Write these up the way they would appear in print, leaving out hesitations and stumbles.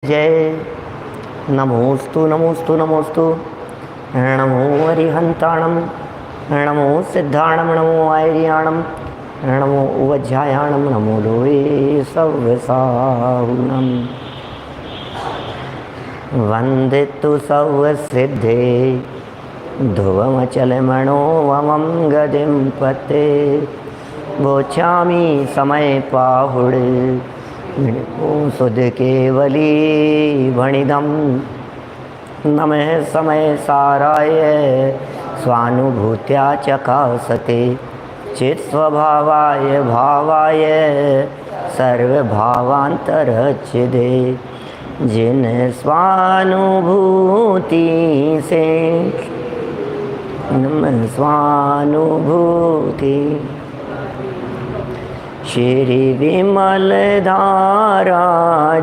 जय नमोस्तु नमोस्तु नमोस्तु नमो हरिहंताणम नमो सिद्धाणम नमो आयर्याणम नमो उवज्जायाणम नमो लोये सव्यसाहुनम वंदितु सव्यसिद्धे ध्रुवमचलमणो वमं गदिं पते वोचामि समय पाहुड़ सुध केवली भणिदम नमः समय साराय स्वानुभूत्या चकासते चित्स्वभावाय भावाय सर्वभावांतरच्छिदे जिन स्वानुभूति से नमः स्वानुभूति श्री विमल धारा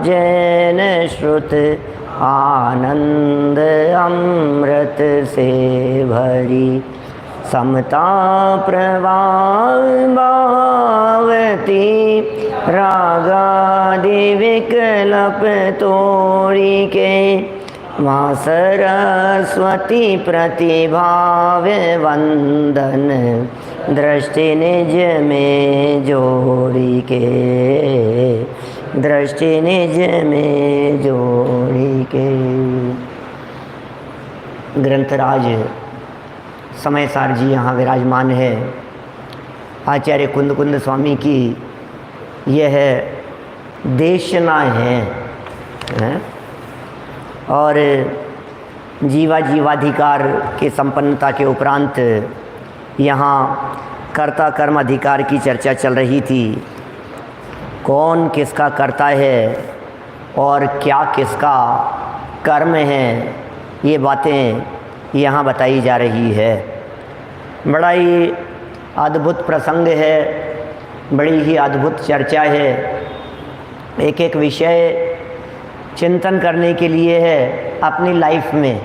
जैन श्रुत आनंद अमृत से भरी समता प्रभावती रागादि विकल्प तोड़ी के माँ सरस्वती प्रतिभाव्य वंदन दृष्टि निज में जोड़ी के दृष्टि निज में जोड़ी के। ग्रंथराज समय सार जी यहाँ विराजमान है। आचार्य कुंद कुंद स्वामी की यह देशना है और जीवा जीवाधिकार के संपन्नता के उपरांत यहाँ कर्ता कर्म अधिकार की चर्चा चल रही थी। कौन किसका कर्ता है और क्या किसका कर्म है, ये बातें यहाँ बताई जा रही है। बड़ा ही अद्भुत प्रसंग है, बड़ी ही अद्भुत चर्चा है। एक एक विषय चिंतन करने के लिए है। अपनी लाइफ में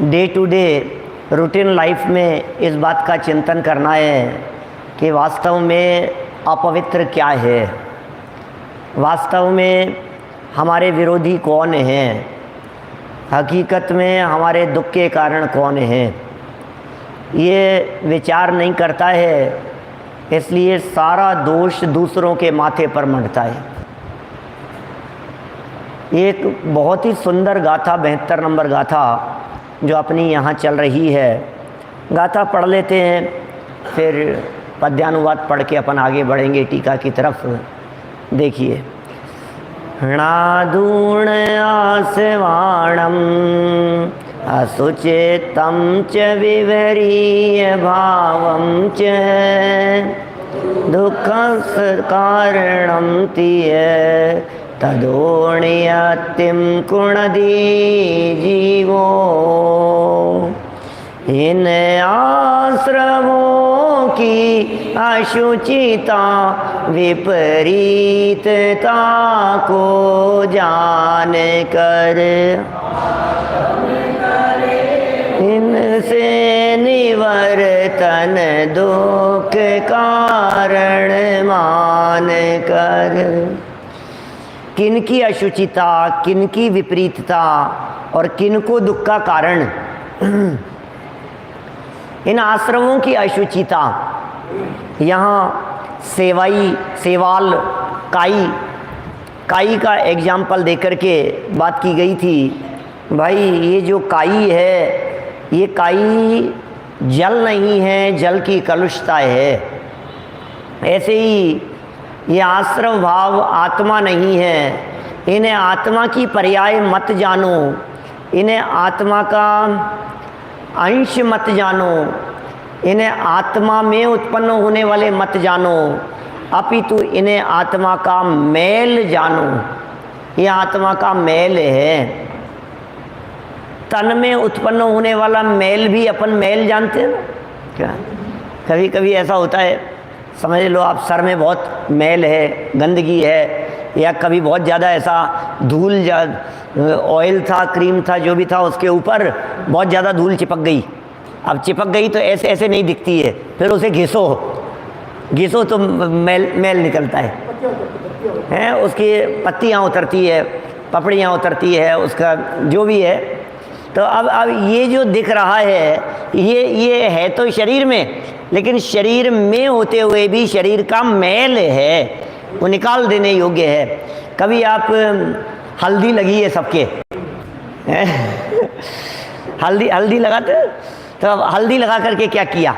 day to day routine life में इस बात का चिंतन करना है कि वास्तव में अपवित्र क्या है, वास्तव में हमारे विरोधी कौन हैं, हकीकत में हमारे दुख के कारण कौन हैं। ये विचार नहीं करता है, इसलिए सारा दोष दूसरों के माथे पर मढ़ता है। एक बहुत ही सुंदर गाथा 72 नंबर गाथा जो अपनी यहाँ चल रही है, गाथा पढ़ लेते हैं, फिर पद्यानुवाद पढ़ के अपन आगे बढ़ेंगे टीका की तरफ। देखिए, नादूण आसवाणम असुचेतम च विवरीय भावम च दुख कारणम तीय तदोणियतिम कुणदी जीवो इन आश्रमों की अशुचिता विपरीतता को जान कर इनसे निवर्तन दुख कारण मान कर। किनकी अशुचिता, किनकी विपरीतता और किनको दुख का कारण। इन आश्रमों की अशुचिता, यहाँ सेवाल काई का एग्जाम्पल देकर के बात की गई थी। भाई ये जो काई है, ये काई जल नहीं है, जल की कलुषता है। ऐसे ही ये आश्रव भाव आत्मा नहीं है। इन्हें आत्मा की पर्याय मत जानो, इन्हें आत्मा का अंश मत जानो, इन्हें आत्मा में उत्पन्न होने वाले मत जानो, अपितु इन्हें आत्मा का मैल जानो। ये आत्मा का मैल है। तन में उत्पन्न होने वाला मैल भी अपन मैल जानते हैं ना। क्या कभी कभी ऐसा होता है, समझ लो आप सर में बहुत मैल है, गंदगी है, या कभी बहुत ज़्यादा ऐसा धूल ऑयल था, क्रीम था, जो भी था, उसके ऊपर बहुत ज़्यादा धूल चिपक गई। अब चिपक गई तो ऐसे ऐसे नहीं दिखती है, फिर उसे घिसो तो मैल निकलता है। उसकी पत्तियाँ उतरती है, पपड़ियाँ उतरती है, उसका जो भी है। तो अब ये जो दिख रहा है ये है तो शरीर में, लेकिन शरीर में होते हुए भी शरीर का मैल है, वो निकाल देने योग्य है। कभी आप हल्दी लगी है सबके हल्दी लगाते, तो अब हल्दी लगा करके क्या किया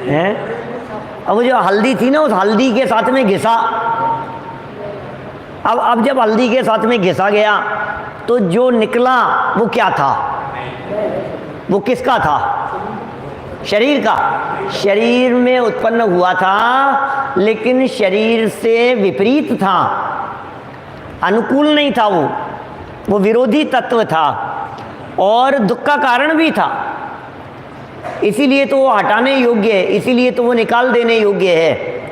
है? अब वो जो हल्दी थी ना, उस हल्दी के साथ में घिसा। अब जब हल्दी के साथ में घिसा गया तो जो निकला वो क्या था? वो किसका था? शरीर का। शरीर में उत्पन्न हुआ था, लेकिन शरीर से विपरीत था, अनुकूल नहीं था, वो विरोधी तत्व था और दुख का कारण भी था। इसीलिए तो वो हटाने योग्य है, इसीलिए तो वो निकाल देने योग्य है।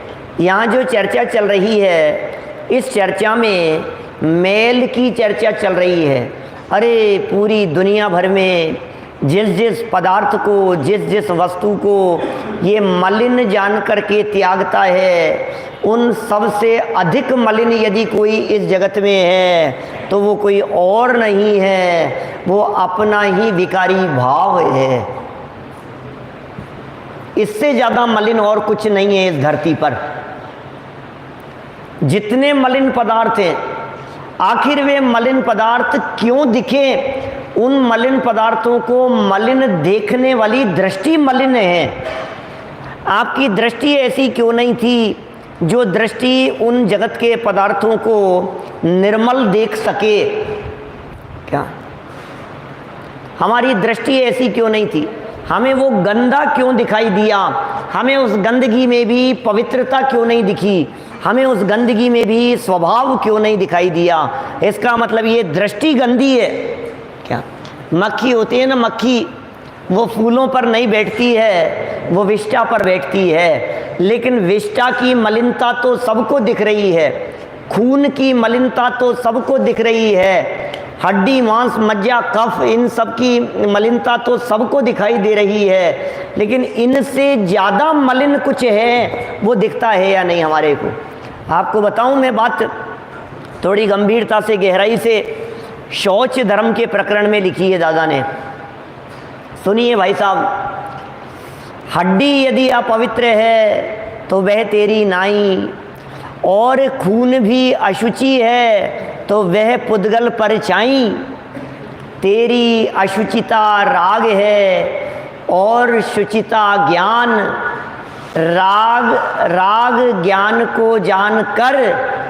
यहाँ जो चर्चा चल रही है, इस चर्चा में मैल की चर्चा चल रही है। अरे पूरी दुनिया भर में जिस जिस पदार्थ को, जिस जिस वस्तु को ये मलिन जान करके त्यागता है, उन सब से अधिक मलिन यदि कोई इस जगत में है तो वो कोई और नहीं है, वो अपना ही विकारी भाव है। इससे ज़्यादा मलिन और कुछ नहीं है इस धरती पर। जितने मलिन पदार्थ हैं, आखिर वे मलिन पदार्थ क्यों दिखे? उन मलिन पदार्थों को मलिन देखने वाली दृष्टि मलिन है। आपकी दृष्टि ऐसी क्यों नहीं थी जो दृष्टि उन जगत के पदार्थों को निर्मल देख सके? क्या हमारी दृष्टि ऐसी क्यों नहीं थी? हमें वो गंदा क्यों दिखाई दिया? हमें उस गंदगी में भी पवित्रता क्यों नहीं दिखी? हमें उस गंदगी में भी स्वभाव क्यों नहीं दिखाई दिया? इसका मतलब ये दृष्टि गंदी है। क्या मक्खी होती है ना, मक्खी वो फूलों पर नहीं बैठती है, वो विष्ठा पर बैठती है, लेकिन विष्ठा की मलिनता तो सबको दिख रही है, खून की मलिनता तो सबको दिख रही है, हड्डी मांस मज्जा कफ इन सब की मलिनता तो सबको दिखाई दे रही है, लेकिन इनसे ज़्यादा मलिन कुछ है वो दिखता है या नहीं हमारे को? आपको बताऊं मैं बात थोड़ी गंभीरता से, गहराई से। शौच धर्म के प्रकरण में लिखी है दादा ने, सुनिए भाई साहब। हड्डी यदि अपवित्र है तो वह तेरी नाई, और खून भी अशुचि है तो वह पुद्गल पर चाई। तेरी अशुचिता राग है और शुचिता ज्ञान, राग ज्ञान को जान कर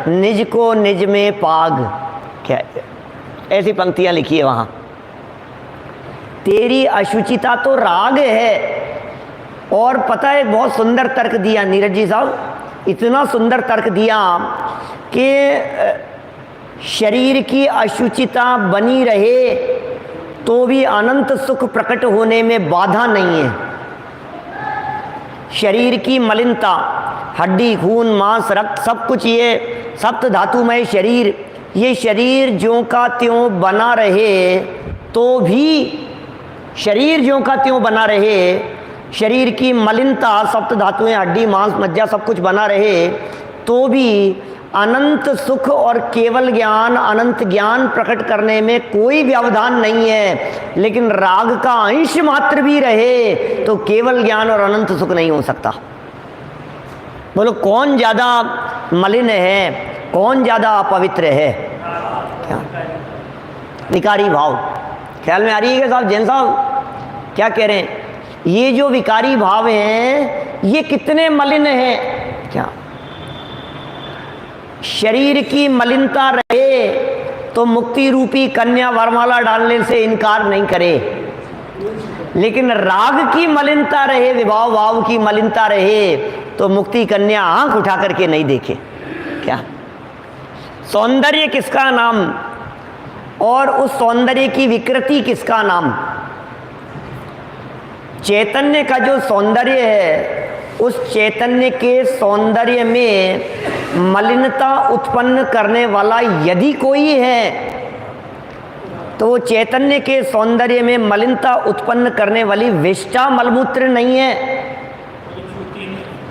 निज को निज में पाग। क्या ऐसी पंक्तियां लिखी है वहाँ। तेरी अशुचिता तो राग है, और पता है बहुत सुंदर तर्क दिया नीरज जी साहब, इतना सुंदर तर्क दिया कि शरीर की अशुचिता बनी रहे तो भी अनंत सुख प्रकट होने में बाधा नहीं है। शरीर की मलिनता, हड्डी खून मांस रक्त सब कुछ, ये सप्त धातुमय शरीर, ये शरीर ज्यों का त्यों बना रहे तो भी, शरीर ज्यों का त्यों बना रहे, शरीर की मलिनता सप्त धातुएं हड्डी मांस मज्जा सब कुछ बना रहे तो भी अनंत सुख और केवल ज्ञान, अनंत ज्ञान प्रकट करने में कोई व्यवधान नहीं है। लेकिन राग का अंश मात्र भी रहे तो केवल ज्ञान और अनंत सुख नहीं हो सकता। बोलो कौन ज़्यादा मलिन है, कौन ज़्यादा अपवित्र है? क्या विकारी भाव ख्याल में आ रही है क्या साहब? जैन साहब क्या कह रहे हैं? ये जो विकारी भाव हैं ये कितने मलिन हैं? क्या शरीर की मलिनता रहे तो मुक्ति रूपी कन्या वरमाला डालने से इनकार नहीं करे, लेकिन राग की मलिनता रहे, विभाव भाव की मलिनता रहे तो मुक्ति कन्या आंख उठा करके नहीं देखे। क्या सौंदर्य किसका नाम, और उस सौंदर्य की विकृति किसका नाम? चैतन्य का जो सौंदर्य है, उस चैतन्य के सौंदर्य में मलिनता उत्पन्न करने वाला यदि कोई है तो वो चैतन्य के सौंदर्य में मलिनता उत्पन्न करने वाली विष्ठा मलमूत्र नहीं है,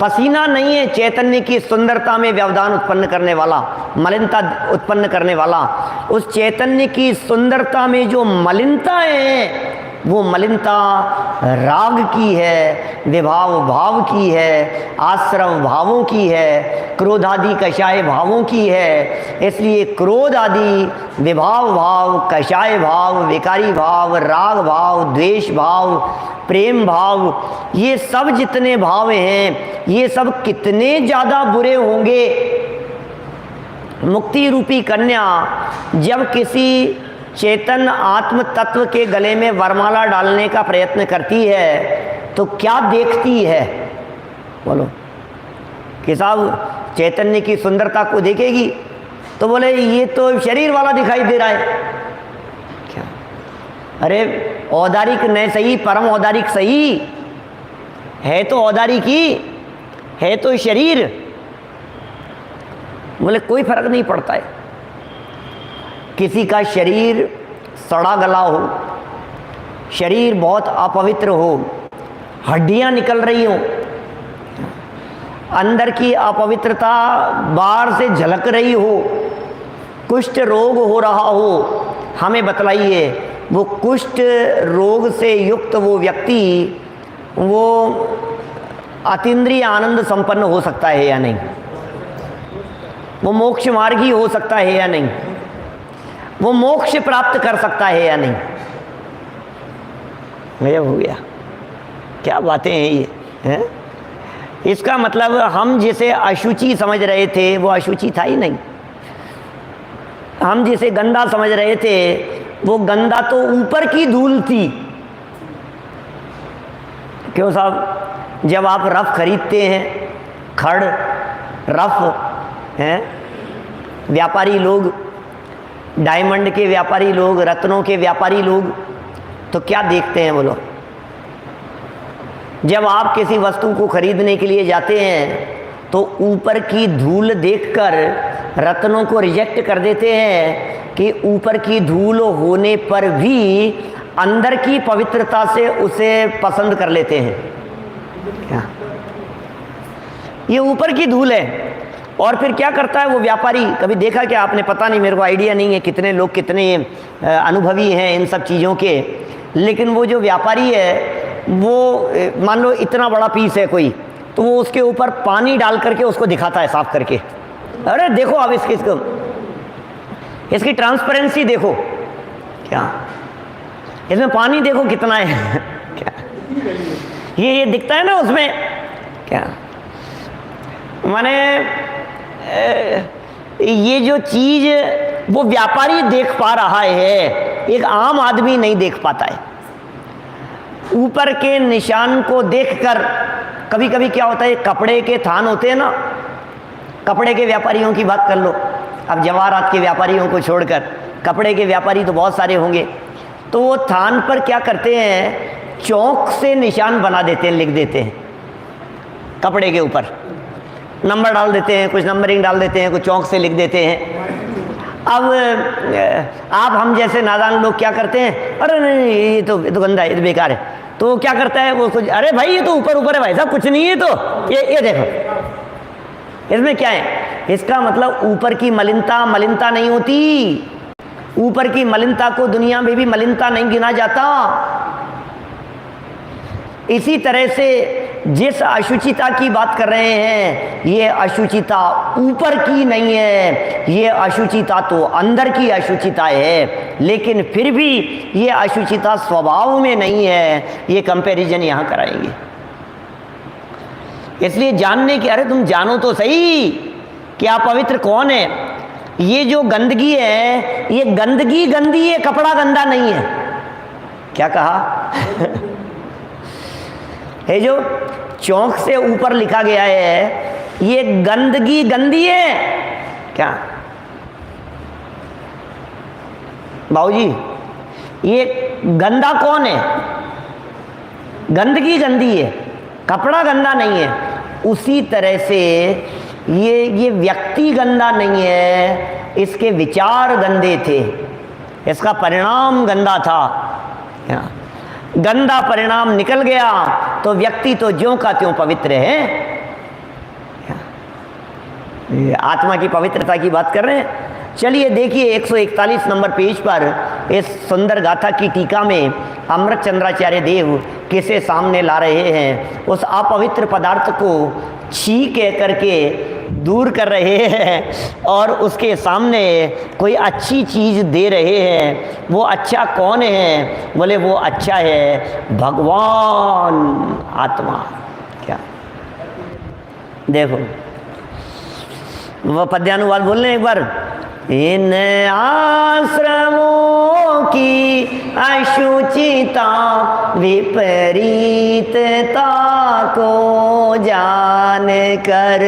पसीना नहीं है चैतन्य की सुंदरता में व्यवधान उत्पन्न करने वाला, मलिनता उत्पन्न करने वाला। उस चैतन्य की सुंदरता में जो मलिनता है वो मलिनता राग की है, विभाव भाव की है, आश्रव भावों की है, क्रोधादि कषाय भावों की है। इसलिए क्रोध आदि विभाव भाव, कषाय भाव, विकारी भाव, राग भाव, द्वेष भाव, प्रेम भाव, ये सब जितने भाव हैं ये सब कितने ज़्यादा बुरे होंगे। मुक्ति रूपी कन्या जब किसी चेतन आत्म तत्व के गले में वरमाला डालने का प्रयत्न करती है तो क्या देखती है? बोलो कि साहब चैतन्य की सुंदरता को देखेगी तो बोले ये तो शरीर वाला दिखाई दे रहा है। क्या? अरे औदारिक नहीं सही, परम औदारिक सही है तो औदारिक ही है तो शरीर। बोले कोई फर्क नहीं पड़ता है। किसी का शरीर सड़ा गला हो, शरीर बहुत अपवित्र हो, हड्डियां निकल रही हो, अंदर की अपवित्रता बाहर से झलक रही हो, कुष्ठ रोग हो रहा हो, हमें बतलाइए वो कुष्ठ रोग से युक्त वो व्यक्ति वो अतीन्द्रिय आनंद संपन्न हो सकता है या नहीं? वो मोक्ष मार्गी हो सकता है या नहीं? वो मोक्ष प्राप्त कर सकता है या नहीं? गजब हो गया। क्या बातें हैं ये हैं? इसका मतलब हम जिसे अशुचि समझ रहे थे वो अशुचि था ही नहीं। हम जिसे गंदा समझ रहे थे वो गंदा तो ऊपर की धूल थी। क्यों साहब, जब आप रफ खरीदते हैं, खड़ रफ हैं, व्यापारी लोग, डायमंड के व्यापारी लोग, रत्नों के व्यापारी लोग, तो क्या देखते हैं बोलो? जब आप किसी वस्तु को खरीदने के लिए जाते हैं तो ऊपर की धूल देखकर रत्नों को रिजेक्ट कर देते हैं कि ऊपर की धूल होने पर भी अंदर की पवित्रता से उसे पसंद कर लेते हैं। क्या? ये ऊपर की धूल है। और फिर क्या करता है वो व्यापारी? कभी देखा क्या आपने? पता नहीं, मेरे को आइडिया नहीं है कितने लोग कितने अनुभवी हैं इन सब चीज़ों के। लेकिन वो जो व्यापारी है वो मान लो इतना बड़ा पीस है कोई, तो वो उसके ऊपर पानी डाल करके उसको दिखाता है साफ करके। अरे देखो अब इसकी ट्रांसपेरेंसी देखो, क्या इसमें पानी देखो कितना है। क्या ये दिखता है ना उसमें? क्या माने ये जो चीज वो व्यापारी देख पा रहा है, एक आम आदमी नहीं देख पाता है। ऊपर के निशान को देखकर कभी कभी क्या होता है, कपड़े के थान होते हैं ना, कपड़े के व्यापारियों की बात कर लो, अब जवाहरात के व्यापारियों को छोड़कर कपड़े के व्यापारी तो बहुत सारे होंगे। तो वो थान पर क्या करते हैं, चौक से निशान बना देते हैं, लिख देते हैं कपड़े के ऊपर, नंबर डाल देते हैं, कुछ नंबरिंग डाल देते हैं, कुछ चौक से लिख देते हैं। अब आप हम जैसे नादान लोग क्या करते हैं, अरे नहीं ये तो गंदा है, ये तो बेकार है। तो क्या करता है वो कुछ, अरे भाई ये तो ऊपर ऊपर है भाई साहब, कुछ नहीं है। तो ये देखो इसमें क्या है। इसका मतलब ऊपर की मलिनता मलिनता नहीं होती। ऊपर की मलिनता को दुनिया में भी मलिनता नहीं गिना जाता। इसी तरह से जिस अशुचिता की बात कर रहे हैं, ये अशुचिता ऊपर की नहीं है, ये अशुचिता तो अंदर की अशुचिता है। लेकिन फिर भी ये अशुचिता स्वभाव में नहीं है। ये कंपैरिजन यहाँ कराएंगे। इसलिए जानने की, अरे तुम जानो तो सही कि आप पवित्र कौन है। ये जो गंदगी है, ये गंदगी गंदी है, कपड़ा गंदा नहीं है। क्या कहा? ये जो चौक से ऊपर लिखा गया है, ये गंदगी गंदी है क्या? बाबूजी, ये गंदा कौन है? गंदगी गंदी है, कपड़ा गंदा नहीं है। उसी तरह से ये व्यक्ति गंदा नहीं है, इसके विचार गंदे थे, इसका परिणाम गंदा था। गंदा परिणाम निकल गया तो व्यक्ति तो ज्यों का त्यों पवित्र है। आत्मा की पवित्रता की बात कर रहे हैं। चलिए देखिए 141 नंबर पेज पर इस सुंदर गाथा की टीका में अमृत चंद्राचार्य देव किसे सामने ला रहे हैं, उस अपवित्र पदार्थ को छी कह करके दूर कर रहे हैं और उसके सामने कोई अच्छी चीज़ दे रहे हैं। वो अच्छा कौन है? बोले वो अच्छा है भगवान आत्मा। क्या देखो वो पद्यानुवाद बोल रहे हैं एक बार। इन आश्रमों की अशुचिता विपरीतता को जान कर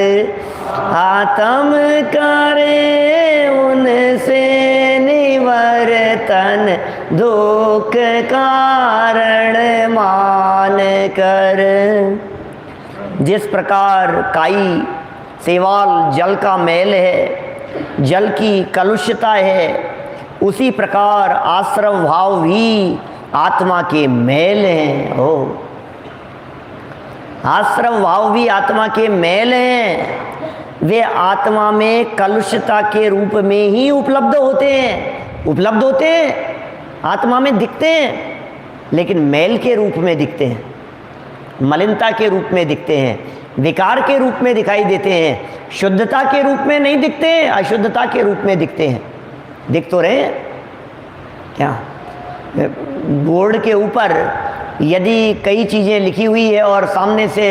आत्म करे उनसे निवर्तन, दुख कारण मान कर। जिस प्रकार काई सेवाल जल का मैल है, जल की कलुषता है, उसी प्रकार आश्रव भाव भी आत्मा के मैल हैं। हो आश्रव भाव भी आत्मा के मैल हैं। वे आत्मा में कलुषता के रूप में ही उपलब्ध होते हैं, आत्मा में दिखते हैं, लेकिन मैल के रूप में दिखते हैं, मलिनता के रूप में दिखते हैं, विकार के रूप में दिखाई देते हैं, शुद्धता के रूप में नहीं दिखते हैं, अशुद्धता के रूप में दिखते हैं। दिख तो रहे हैं क्या? बोर्ड के ऊपर यदि कई चीज़ें लिखी हुई है और सामने से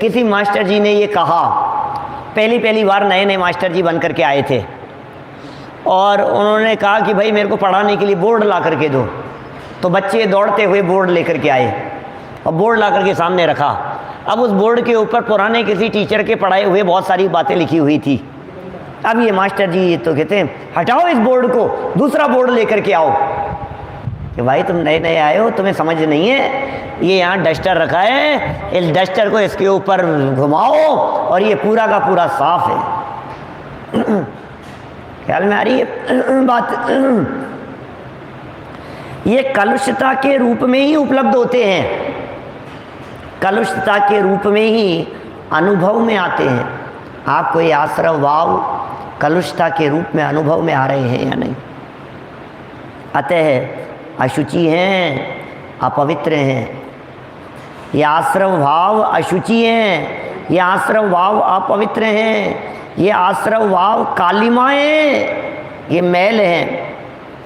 किसी मास्टर जी ने ये कहा, पहली बार नए मास्टर जी बन करके आए थे और उन्होंने कहा कि भाई मेरे को पढ़ाने के लिए बोर्ड ला करके दो, तो बच्चे दौड़ते हुए बोर्ड लेकर के आए और बोर्ड ला करके सामने रखा। अब उस बोर्ड के ऊपर पुराने किसी टीचर के पढ़ाए हुए बहुत सारी बातें लिखी हुई थी। अब ये मास्टर जी तो कहते हैं हटाओ इस बोर्ड को, दूसरा बोर्ड लेकर के आओ। कि भाई तुम नए आए हो, तुम्हें समझ नहीं है, ये यहाँ डस्टर रखा है, इस डस्टर को इसके ऊपर घुमाओ और ये पूरा का पूरा साफ है। ख्याल में आ रही है बात? ये कलुषता के रूप में ही उपलब्ध होते हैं, कलुषता के रूप में ही अनुभव में आते हैं। आपको ये आश्रव भाव कलुषता के रूप में अनुभव में आ रहे हैं या नहीं? अतः अशुचि हैं, अपवित्र हैं। ये आश्रव भाव अशुचि हैं, ये आश्रव भाव अपवित्र हैं, ये आश्रव भाव कालिमाएं, ये मैल हैं।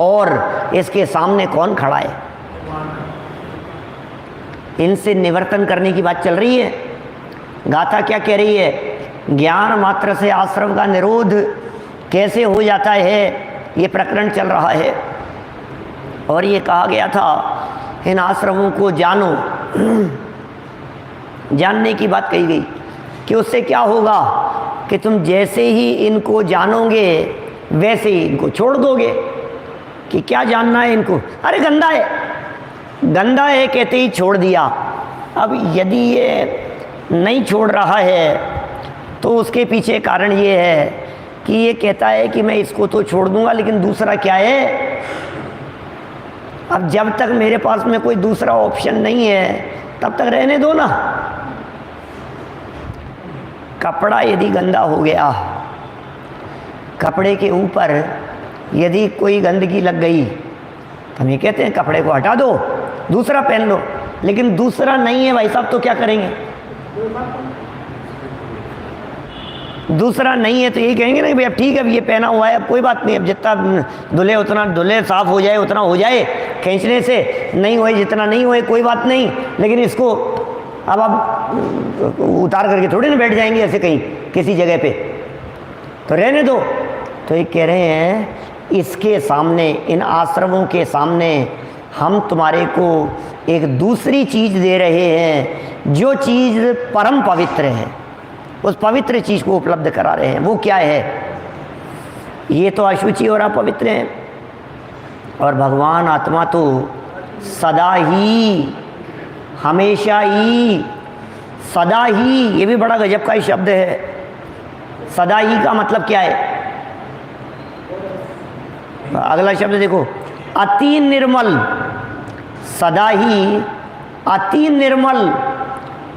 और इसके सामने कौन खड़ा है? इनसे निवर्तन करने की बात चल रही है। गाथा क्या कह रही है? ज्ञान मात्र से आश्रव का निरोध कैसे हो जाता है, ये प्रकरण चल रहा है। और ये कहा गया था इन आश्रमों को जानो, जानने की बात कही गई कि उससे क्या होगा कि तुम जैसे ही इनको जानोगे वैसे ही इनको छोड़ दोगे। कि क्या जानना है इनको? अरे गंदा है कहते ही छोड़ दिया। अब यदि ये नहीं छोड़ रहा है तो उसके पीछे कारण ये है कि ये कहता है कि मैं इसको तो छोड़ दूंगा, लेकिन दूसरा क्या है? अब जब तक मेरे पास में कोई दूसरा ऑप्शन नहीं है तब तक रहने दो ना। कपड़ा यदि गंदा हो गया, कपड़े के ऊपर यदि कोई गंदगी लग गई तो हम ये कहते हैं कपड़े को हटा दो, दूसरा पहन लो। लेकिन दूसरा नहीं है भाई साहब, तो क्या करेंगे? दूसरा नहीं है तो यही कहेंगे ना भाई अब ठीक है, अब ये पहना हुआ है, अब कोई बात नहीं, अब जितना धुले उतना धुले, साफ हो जाए उतना हो जाए, खींचने से नहीं होए जितना नहीं होए कोई बात नहीं। लेकिन इसको अब आप उतार करके थोड़ी ना बैठ जाएंगे ऐसे कहीं किसी जगह पे, तो रहने दो। तो ये कह रहे हैं इसके सामने, इन आश्रमों के सामने हम तुम्हारे को एक दूसरी चीज़ दे रहे हैं, जो चीज़ परम पवित्र है, उस पवित्र चीज़ को उपलब्ध करा रहे हैं। वो क्या है? ये तो अशुचि और अपवित्र है, और भगवान आत्मा तो सदा ही, हमेशा ही, सदा ही। ये भी बड़ा गजब का ही शब्द है। सदा ही का मतलब क्या है? अगला शब्द देखो, अति निर्मल। सदा ही अति निर्मल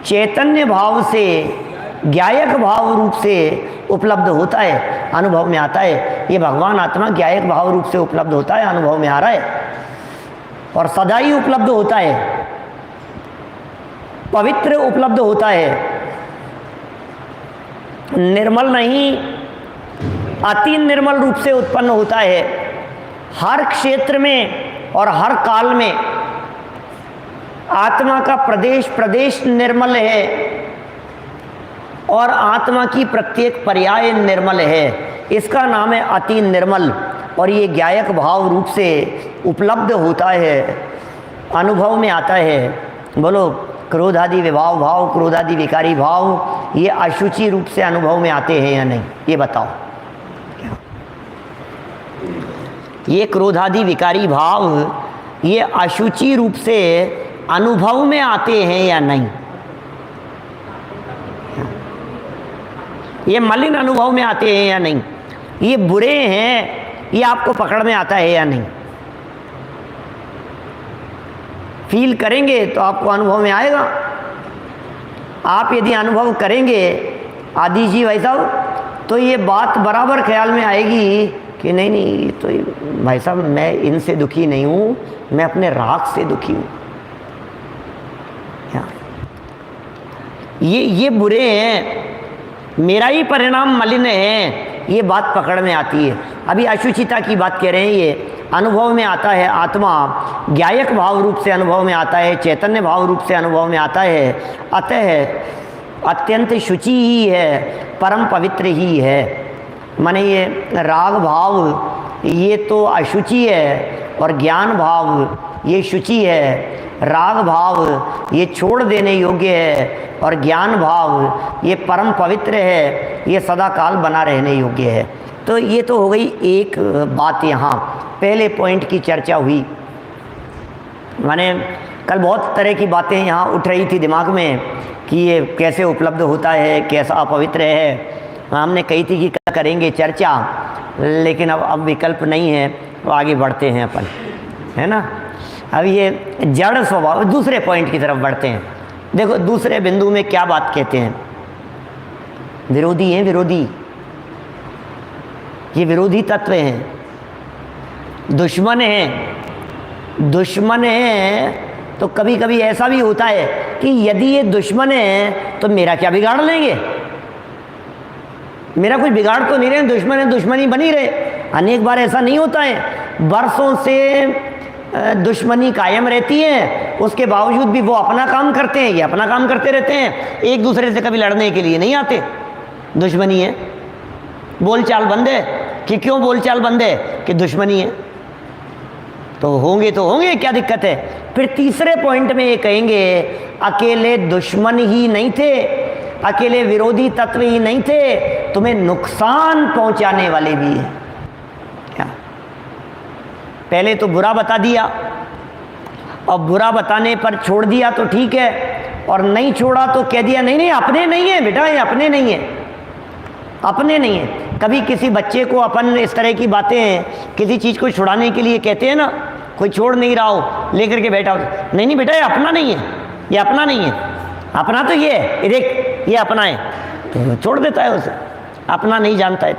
चैतन्य भाव से ज्ञायक भाव रूप से उपलब्ध होता है, अनुभव में आता है। ये भगवान आत्मा ज्ञायक भाव रूप से उपलब्ध होता है, अनुभव में आ रहा है और सदा ही उपलब्ध होता है, पवित्र उपलब्ध होता है, निर्मल नहीं अति निर्मल रूप से उत्पन्न होता है। हर क्षेत्र में और हर काल में आत्मा का प्रदेश प्रदेश निर्मल है और आत्मा की प्रत्येक पर्याय निर्मल है। इसका नाम है अति निर्मल और ये ज्ञायक भाव रूप से उपलब्ध होता है, अनुभव में आता है। बोलो, क्रोधादि विभाव भाव, क्रोधादि विकारी भाव, ये अशुचि रूप से अनुभव में आते हैं या नहीं, ये बताओ। ये क्रोधादि विकारी भाव ये अशुचि रूप से अनुभव में आते हैं या नहीं? ये मलिन अनुभव में आते हैं या नहीं? ये बुरे हैं, ये आपको पकड़ में आता है या नहीं? फील करेंगे तो आपको अनुभव में आएगा। आप यदि अनुभव करेंगे आदि जी भाई साहब, तो ये बात बराबर ख्याल में आएगी कि नहीं नहीं, तो भाई साहब मैं इनसे दुखी नहीं हूँ, मैं अपने राग से दुखी हूँ। ये बुरे हैं, मेरा ही परिणाम मलिन है, ये बात पकड़ में आती है। अभी अशुचिता की बात कह रहे हैं, ये अनुभव में आता है। आत्मा ज्ञायक भाव रूप से अनुभव में आता है, चैतन्य भाव रूप से अनुभव में आता है, अतः अत्यंत शुचि ही है, परम पवित्र ही है। माने ये राग भाव ये तो अशुचि है और ज्ञान भाव ये शुचि है। राग भाव ये छोड़ देने योग्य है और ज्ञान भाव ये परम पवित्र है, ये सदा काल बना रहने योग्य है। तो ये तो हो गई एक बात। यहाँ पहले पॉइंट की चर्चा हुई, माने कल बहुत तरह की बातें यहाँ उठ रही थी दिमाग में कि ये कैसे उपलब्ध होता है, कैसा अपवित्र है। हमने कही थी कि क्या करेंगे चर्चा, लेकिन अब विकल्प नहीं है, तो आगे बढ़ते हैं अपन, है ना। अब ये जड़ स्वभाव, दूसरे पॉइंट की तरफ बढ़ते हैं। देखो दूसरे बिंदु में क्या बात कहते हैं, विरोधी हैं, विरोधी, ये विरोधी तत्व हैं, दुश्मन हैं। दुश्मन हैं तो कभी कभी ऐसा भी होता है कि यदि ये दुश्मन है तो मेरा क्या बिगाड़ लेंगे, मेरा कुछ बिगाड़ तो नहीं रहे, दुश्मन है दुश्मनी बनी रहे। अनेक बार ऐसा नहीं होता है, बरसों से दुश्मनी कायम रहती है, उसके बावजूद भी वो अपना काम करते हैं, ये अपना काम करते रहते हैं, एक दूसरे से कभी लड़ने के लिए नहीं आते। दुश्मनी है, बोलचाल बंद है। कि क्यों बोलचाल बंद है? कि दुश्मनी है। तो होंगे, क्या दिक्कत है? फिर तीसरे पॉइंट में ये कहेंगे अकेले दुश्मन ही नहीं थे, अकेले विरोधी तत्व ही नहीं थे, तुम्हें नुकसान पहुंचाने वाले भी हैं। क्या? पहले तो बुरा बता दिया और बुरा बताने पर छोड़ दिया तो ठीक है, और नहीं छोड़ा तो कह दिया नहीं नहीं अपने नहीं है बेटा, ये अपने नहीं है, अपने नहीं है। कभी किसी बच्चे को अपन इस तरह की बातें किसी चीज़ को छुड़ाने के लिए कहते हैं ना, कोई छोड़ नहीं रहा हो, लेकर के बैठा हो, नहीं नहीं बेटा ये अपना नहीं है, ये अपना नहीं है, अपना तो ये है, ये देख ये अपना है, तो छोड़ देता है उसे, अपना नहीं जानता है।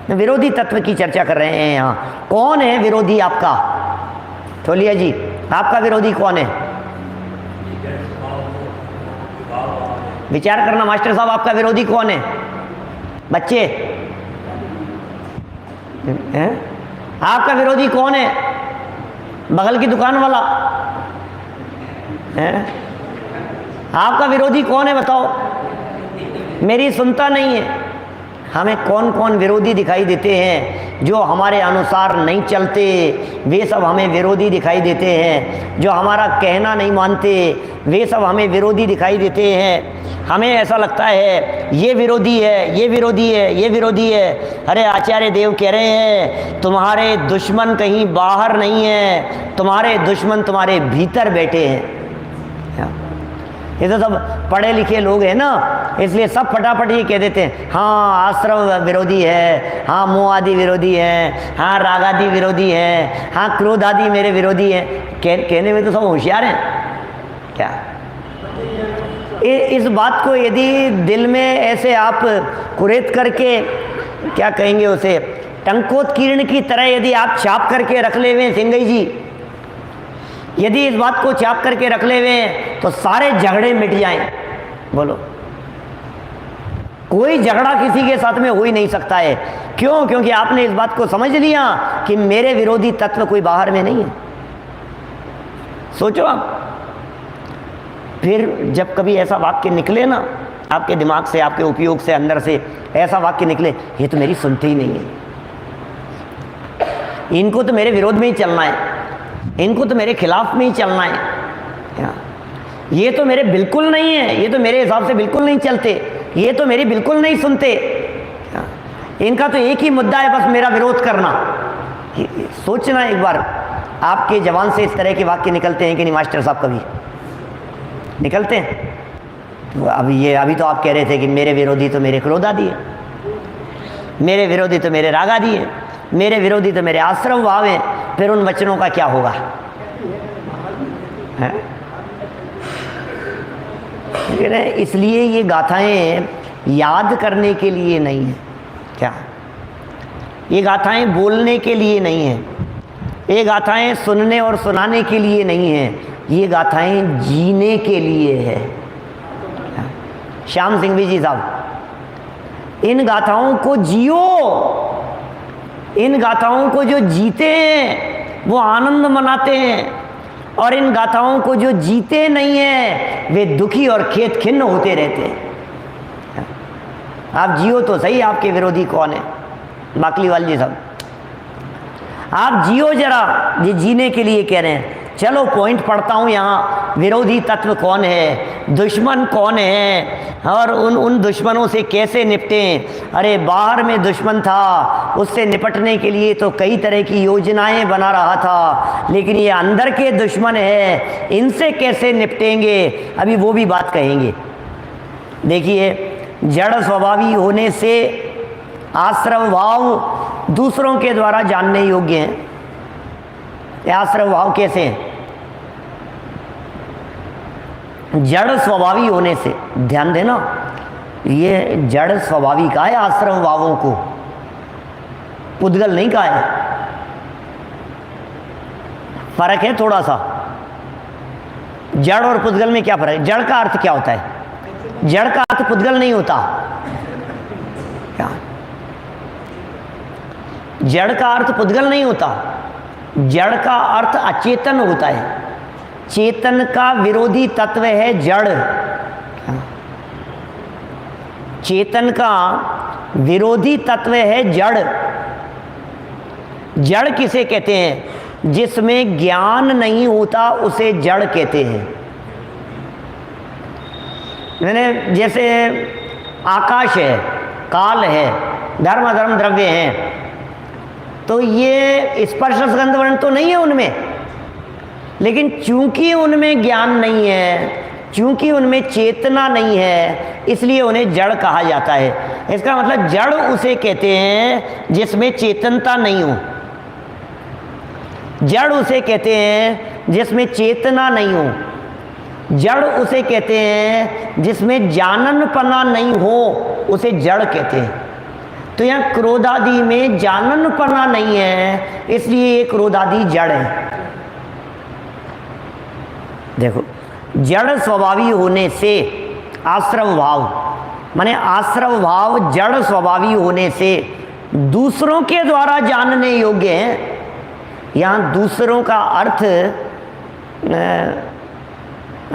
तो विरोधी तत्व की चर्चा कर रहे हैं यहाँ। कौन है विरोधी आपका? तोलिया जी, आपका विरोधी कौन है? विचार करना मास्टर साहब, आपका विरोधी कौन है? बच्चे हैं? आपका विरोधी कौन है? बगल की दुकान वाला है? आपका विरोधी कौन है बताओ? मेरी सुनता नहीं है। हमें कौन कौन विरोधी दिखाई देते हैं? जो हमारे अनुसार नहीं चलते वे सब हमें विरोधी दिखाई देते हैं, जो हमारा कहना नहीं मानते वे सब हमें विरोधी दिखाई देते हैं। हमें ऐसा लगता है ये विरोधी है, ये विरोधी है, ये विरोधी है। अरे आचार्य देव कह रहे हैं तुम्हारे दुश्मन कहीं बाहर नहीं है, तुम्हारे दुश्मन तुम्हारे भीतर बैठे हैं। ये तो सब पढ़े लिखे लोग हैं ना, इसलिए सब फटाफट ये कह देते हैं हाँ आश्रव विरोधी है, हाँ मोह आदि विरोधी है, हाँ राग आदि विरोधी है, हाँ क्रोध आदि मेरे विरोधी है। कहने में तो सब होशियार हैं क्या? इस बात को यदि दिल में ऐसे आप कुरेद करके, क्या कहेंगे उसे, टंकोत्कीर्ण की तरह यदि आप छाप करके रख ले हुए सिंगई जी, यदि इस बात को छाप करके रख ले हुए तो सारे झगड़े मिट जाएं। बोलो, कोई झगड़ा किसी के साथ में हो ही नहीं सकता है। क्यों? क्योंकि आपने इस बात को समझ लिया कि मेरे विरोधी तत्व कोई बाहर में नहीं है। सोचो आप, फिर जब कभी ऐसा वाक्य निकले ना आपके दिमाग से, आपके उपयोग से, अंदर से ऐसा वाक्य निकले, ये तो मेरी सुनते ही नहीं है, इनको तो मेरे विरोध में ही चलना है, इनको तो मेरे खिलाफ में ही चलना है, ये तो मेरे बिल्कुल नहीं है, ये तो मेरे हिसाब से बिल्कुल नहीं चलते, ये तो मेरी बिल्कुल नहीं सुनते, इनका तो एक ही मुद्दा है, बस मेरा विरोध करना। सोचना एक बार, आपके जवान से इस तरह के वाक्य निकलते हैं कि नहीं मास्टर साहब? कभी निकलते हैं? तो अभी तो आप कह रहे थे कि मेरे विरोधी तो मेरे क्रोधादि है, मेरे विरोधी तो मेरे रागादि है, मेरे विरोधी तो मेरे आश्रम भाव हैं। फिर उन वचनों का क्या होगा? है? इसलिए ये गाथाएं याद करने के लिए नहीं है। क्या? ये गाथाएं बोलने के लिए नहीं है, ये गाथाएं सुनने और सुनाने के लिए नहीं है, ये गाथाएं जीने के लिए है। श्याम सिंह जी साहब, इन गाथाओं को जियो, इन गाथाओं को जो जीते हैं वो आनंद मनाते हैं, और इन गाथाओं को जो जीते नहीं हैं वे दुखी और खेत खिन्न होते रहते हैं। आप जियो तो सही, आपके विरोधी कौन है? बाकलीवाल जी साहब, आप जियो जरा, ये जीने के लिए कह रहे हैं। चलो पॉइंट पढ़ता हूँ यहाँ, विरोधी तत्व कौन है, दुश्मन कौन है, और उन दुश्मनों से कैसे निपटें। अरे बाहर में दुश्मन था, उससे निपटने के लिए तो कई तरह की योजनाएं बना रहा था, लेकिन ये अंदर के दुश्मन है, इनसे कैसे निपटेंगे, अभी वो भी बात कहेंगे। देखिए, जड़ स्वभावी होने से आश्रव भाव दूसरों के द्वारा जानने योग्य हैं। आश्रव भाव कैसे हैं? जड़ स्वभावी होने से, ध्यान देना, ये जड़ स्वभावी का है, आश्रव भावों को पुद्गल नहीं कहा है। फर्क है थोड़ा सा। जड़ और पुद्गल में क्या फर्क है? जड़ का अर्थ क्या होता है? जड़ का अर्थ पुद्गल नहीं होता। क्या? जड़ का अर्थ पुद्गल नहीं होता, जड़ का अर्थ अचेतन होता है। चेतन का विरोधी तत्व है जड़। चेतन का विरोधी तत्व है जड़। जड़ किसे कहते हैं? जिसमें ज्ञान नहीं होता उसे जड़ कहते हैं। मैंने जैसे आकाश है, काल है, धर्म अधर्म द्रव्य हैं, तो ये स्पर्श गंध वर्ण तो नहीं है उनमें, लेकिन चूंकि उनमें ज्ञान नहीं है, चूंकि उनमें चेतना नहीं है, इसलिए उन्हें जड़ कहा जाता है। इसका मतलब जड़ उसे कहते हैं जिसमें चेतनता नहीं हो, जड़ उसे कहते हैं जिसमें चेतना नहीं हो, जड़ उसे कहते हैं जिसमें जाननपना नहीं हो, उसे जड़ कहते हैं। तो यहाँ क्रोधादि में जाननपना नहीं है, इसलिए ये क्रोधादि जड़ है। देखो, जड़ स्वभावी होने से आश्रव भाव, माने आश्रव भाव जड़ स्वभावी होने से दूसरों के द्वारा जानने योग्य है। यहाँ दूसरों का अर्थ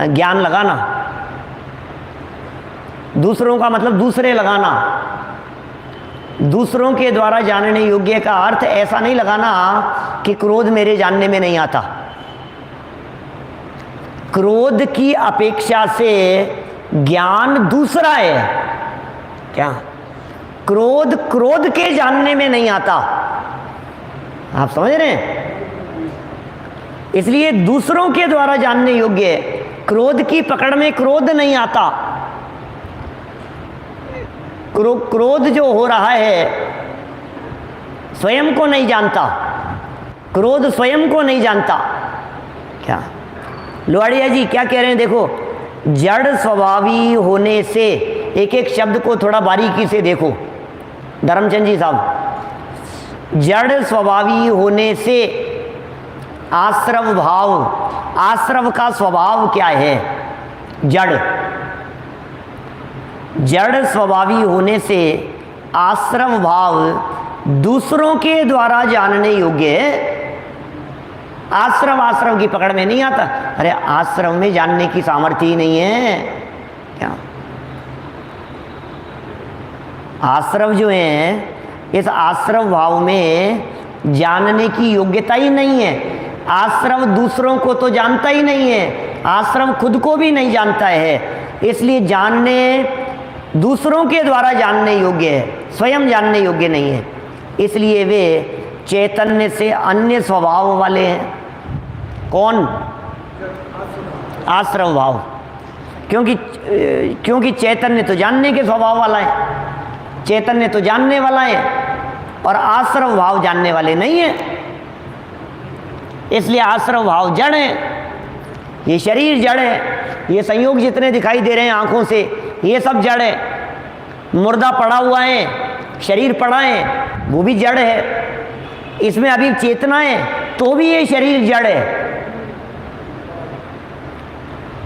ज्ञान लगाना, दूसरों का मतलब दूसरे लगाना। दूसरों के द्वारा जानने योग्य का अर्थ ऐसा नहीं लगाना कि क्रोध मेरे जानने में नहीं आता। क्रोध की अपेक्षा से ज्ञान दूसरा है। क्या? क्रोध क्रोध के जानने में नहीं आता। आप समझ रहे हैं? इसलिए दूसरों के द्वारा जानने योग्य है। क्रोध की पकड़ में क्रोध नहीं आता। क्रोध जो हो रहा है स्वयं को नहीं जानता, क्रोध स्वयं को नहीं जानता। क्या लोहाड़िया जी क्या कह रहे हैं? देखो, जड़ स्वभावी होने से, एक एक शब्द को थोड़ा बारीकी से देखो धर्मचंद जी साहब। जड़ स्वभावी होने से आश्रव भाव, आश्रव का स्वभाव क्या है? जड़। जड़ स्वभावी होने से आश्रव भाव दूसरों के द्वारा जानने योग्य है। आश्रव आश्रव की पकड़ में नहीं आता। अरे आश्रव में जानने की सामर्थ्य ही नहीं है क्या? आश्रव जो है, इस आश्रव भाव में जानने की योग्यता ही नहीं है। आश्रव दूसरों को तो जानता ही नहीं है, आश्रव खुद को भी नहीं जानता है, इसलिए जानने दूसरों के द्वारा जानने योग्य है, स्वयं जानने योग्य नहीं है। इसलिए वे चैतन्य से अन्य स्वभाव वाले हैं। कौन? आश्रव भाव। क्योंकि चैतन्य तो जानने के स्वभाव वाला है, चैतन्य तो जानने वाला है और आश्रव भाव जानने वाले नहीं है। इसलिए आश्रव भाव जड़ है, ये शरीर जड़ है, ये संयोग जितने दिखाई दे रहे हैं आंखों से, ये सब जड़ है। मुर्दा पड़ा हुआ है, शरीर पड़ा है, वो भी जड़ है। इसमें अभी चेतना है तो भी ये शरीर जड़ है।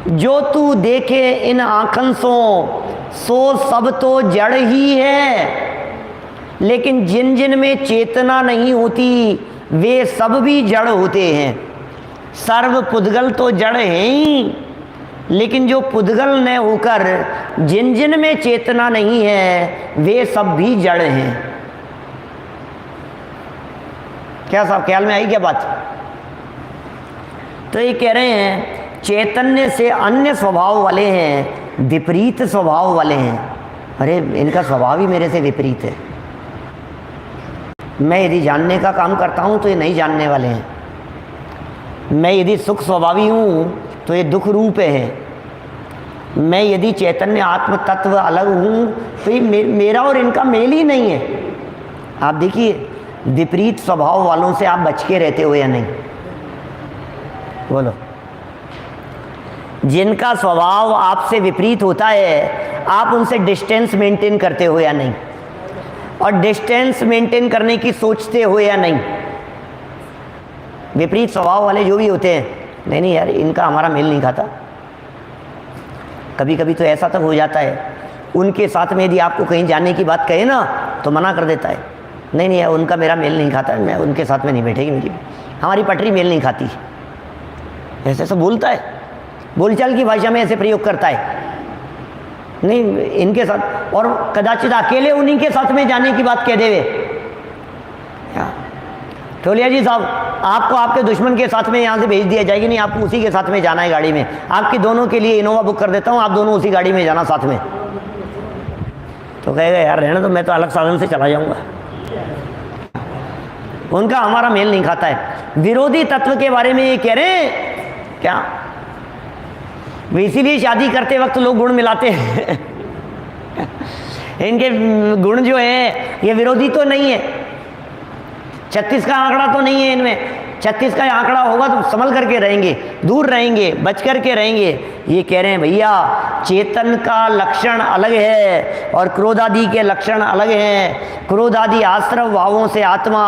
जो तू देखे इन आंखन सो सब तो जड़ ही है, लेकिन जिन जिन में चेतना नहीं होती वे सब भी जड़ होते हैं। सर्व पुद्गल तो जड़ हैं ही, लेकिन जो पुद्गल न होकर जिन जिन में चेतना नहीं है वे सब भी जड़ हैं। क्या साहब ख्याल में आई क्या बात? तो ये कह रहे हैं चैतन्य से अन्य स्वभाव वाले हैं, विपरीत स्वभाव वाले हैं। अरे इनका स्वभाव ही मेरे से विपरीत है। मैं यदि जानने का काम करता हूं तो ये नहीं जानने वाले हैं। मैं यदि सुख स्वभावी हूं तो ये दुख रूप है। मैं यदि चैतन्य आत्म तत्व अलग हूं तो ये मेरा और इनका मेल ही नहीं है। आप देखिए विपरीत स्वभाव वालों से आप बच के रहते हो या नहीं? बोलो। जिनका स्वभाव आपसे विपरीत होता है आप उनसे डिस्टेंस मेंटेन करते हो या नहीं? और डिस्टेंस मेंटेन करने की सोचते हो या नहीं? विपरीत स्वभाव वाले जो भी होते हैं, नहीं यार इनका हमारा मेल नहीं खाता। कभी कभी तो ऐसा तक हो जाता है उनके साथ में यदि आपको कहीं जाने की बात कहे ना तो मना कर देता है, नहीं यार उनका मेरा मेल नहीं खाता, मैं उनके साथ में नहीं बैठेगी, मेरी हमारी पटरी मेल नहीं खाती। ऐसे ऐसा बोलता है, बोलचाल की भाषा में ऐसे प्रयोग करता है। नहीं इनके साथ, और कदाचित अकेले उन्हीं के साथ में जाने की बात कह देवे। ठोलिया जी साहब आपको आपके दुश्मन के साथ में यहाँ से भेज दिया जाएगी, नहीं आपको उसी के साथ में जाना है गाड़ी में, आपकी दोनों के लिए इनोवा बुक कर देता हूँ, आप दोनों उसी गाड़ी में जाना साथ में। तो कहेगा यार रहना तो मैं तो अलग साधन से चला जाऊँगा। उनका हमारा मेल नहीं खाता है। विरोधी तत्व के बारे में ये कह रहे हैं क्या? इसीलिए शादी करते वक्त लोग गुण मिलाते हैं। इनके गुण जो है ये विरोधी तो नहीं है, 36 का आंकड़ा तो नहीं है इनमें। 36 का आंकड़ा होगा तो संभल करके रहेंगे, दूर रहेंगे, बच करके रहेंगे। ये कह रहे हैं भैया चेतन का लक्षण अलग है और क्रोधादि के लक्षण अलग हैं। क्रोधादि आश्रव भावों से आत्मा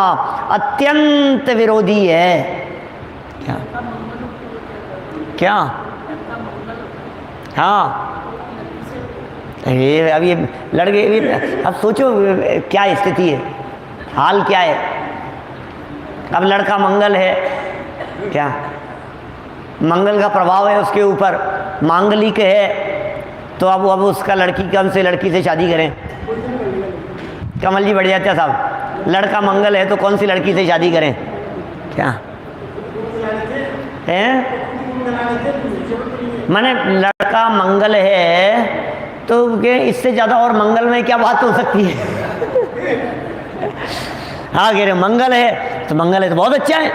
अत्यंत विरोधी है। क्या क्या? हाँ ये अब ये लड़के, अब सोचो क्या स्थिति है, हाल क्या है। अब लड़का मंगल है, क्या मंगल का प्रभाव है उसके ऊपर, मांगलिक है, तो अब उसका लड़की कौन से लड़की से शादी करें? कमल जी बढ़ जाते साहब, लड़का मंगल है तो कौन सी लड़की से शादी करें? क्या है? माने लड़का मंगल है तो इससे ज़्यादा और मंगल में क्या बात हो सकती है? हाँ कह रहे मंगल है तो मंगल है तो बहुत अच्छा है,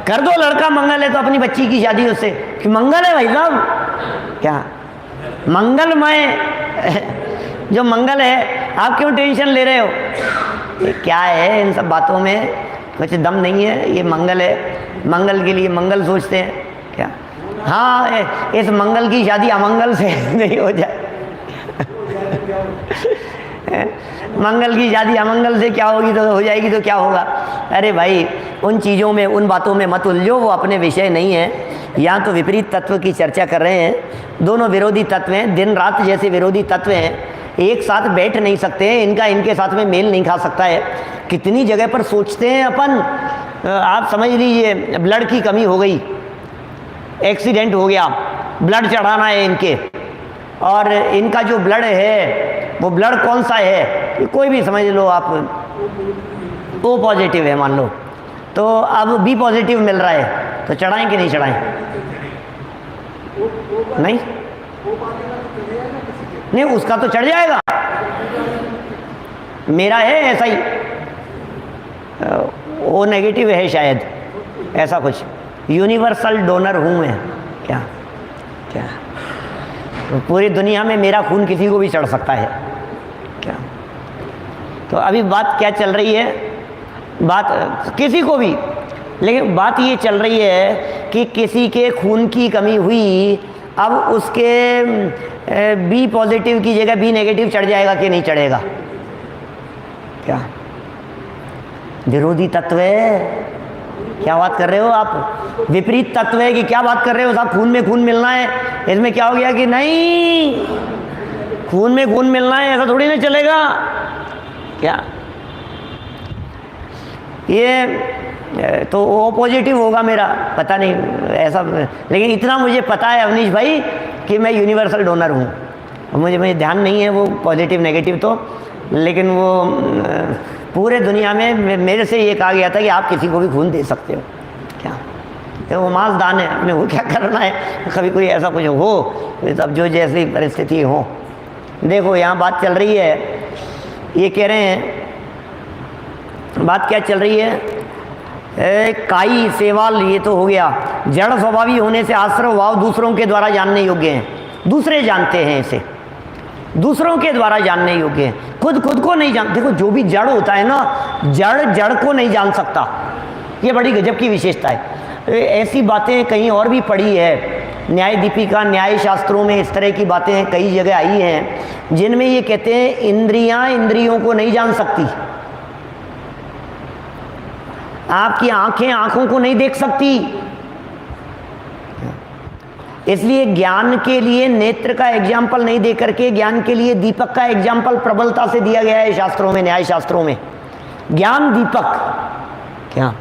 कर दो। लड़का मंगल है तो अपनी बच्ची की शादी उससे, कि मंगल है भाई साहब। क्या मंगलमय जो मंगल है, आप क्यों टेंशन ले रहे हो? ये क्या है, इन सब बातों में कुछ दम नहीं है। ये मंगल है, मंगल के लिए मंगल सोचते हैं। क्या हाँ, इस मंगल की शादी अमंगल से नहीं हो जाए। मंगल की शादी अमंगल से क्या होगी तो हो जाएगी तो क्या होगा। अरे भाई, उन चीज़ों में, उन बातों में मत उलझो, वो अपने विषय नहीं है। यहाँ तो विपरीत तत्व की चर्चा कर रहे हैं। दोनों विरोधी तत्व हैं, दिन रात जैसे विरोधी तत्व हैं, एक साथ बैठ नहीं सकते हैं, इनका इनके साथ में मेल नहीं खा सकता है। कितनी जगह पर सोचते हैं अपन, आप समझ लीजिए ब्लड की कमी हो गई, एक्सीडेंट हो गया, ब्लड चढ़ाना है इनके, और इनका जो ब्लड है वो ब्लड कौन सा है, कोई भी समझ लो आप, ओ पॉजिटिव है मान लो, तो अब बी पॉजिटिव मिल रहा है, तो चढ़ाएं कि नहीं चढ़ाएं? नहीं नहीं, उसका तो चढ़ जाएगा, मेरा है ऐसा ही, ओ नेगेटिव है शायद, ऐसा कुछ, यूनिवर्सल डोनर हूँ मैं। क्या क्या तो पूरी दुनिया में मेरा खून किसी को भी चढ़ सकता है क्या? तो अभी बात क्या चल रही है, बात किसी को भी, लेकिन बात ये चल रही है कि किसी के खून की कमी हुई, अब उसके बी पॉजिटिव की जगह बी नेगेटिव चढ़ जाएगा कि नहीं चढ़ेगा? क्या विरोधी तत्व है? क्या बात कर रहे हो आप? विपरीत तत्व है कि क्या बात कर रहे हो साहब? खून में खून मिलना है, इसमें क्या हो गया कि नहीं, खून में खून मिलना है, ऐसा थोड़ी ना चलेगा क्या? ये तो ओ पॉजिटिव होगा मेरा, पता नहीं ऐसा, लेकिन इतना मुझे पता है अवनीश भाई कि मैं यूनिवर्सल डोनर हूँ। मुझे ध्यान नहीं है वो पॉजिटिव नेगेटिव तो, लेकिन वो पूरे दुनिया में मेरे से ये कहा गया था कि आप किसी को भी खून दे सकते हो। क्या तो वो मांस दान है, अपने वो क्या करना है, कभी कोई ऐसा कुछ हो, तब जो जैसी परिस्थिति हो। देखो यहाँ बात चल रही है, ये कह रहे हैं, बात क्या चल रही है, काई सेवाल, ये तो हो गया, जड़ स्वभावी होने से आश्रव भाव दूसरों के द्वारा जानने योग्य हैं, दूसरे जानते हैं इसे, दूसरों के द्वारा जानने योग्य है, खुद को नहीं जान। देखो जो भी जड़ होता है ना, जड़ को नहीं जान सकता, ये बड़ी गजब की विशेषता है। ऐसी बातें कहीं और भी पढ़ी है, न्याय दीपिका, न्याय शास्त्रों में इस तरह की बातें कई जगह आई हैं, जिनमें ये कहते हैं इंद्रियां इंद्रियों को नहीं जान सकती, आपकी आंखें आंखों को नहीं देख सकती। इसलिए ज्ञान के लिए नेत्र का एग्जाम्पल नहीं दे करके ज्ञान के लिए दीपक का एग्जाम्पल प्रबलता से दिया गया है शास्त्रों में, न्याय शास्त्रों में। ज्ञान दीपक, क्या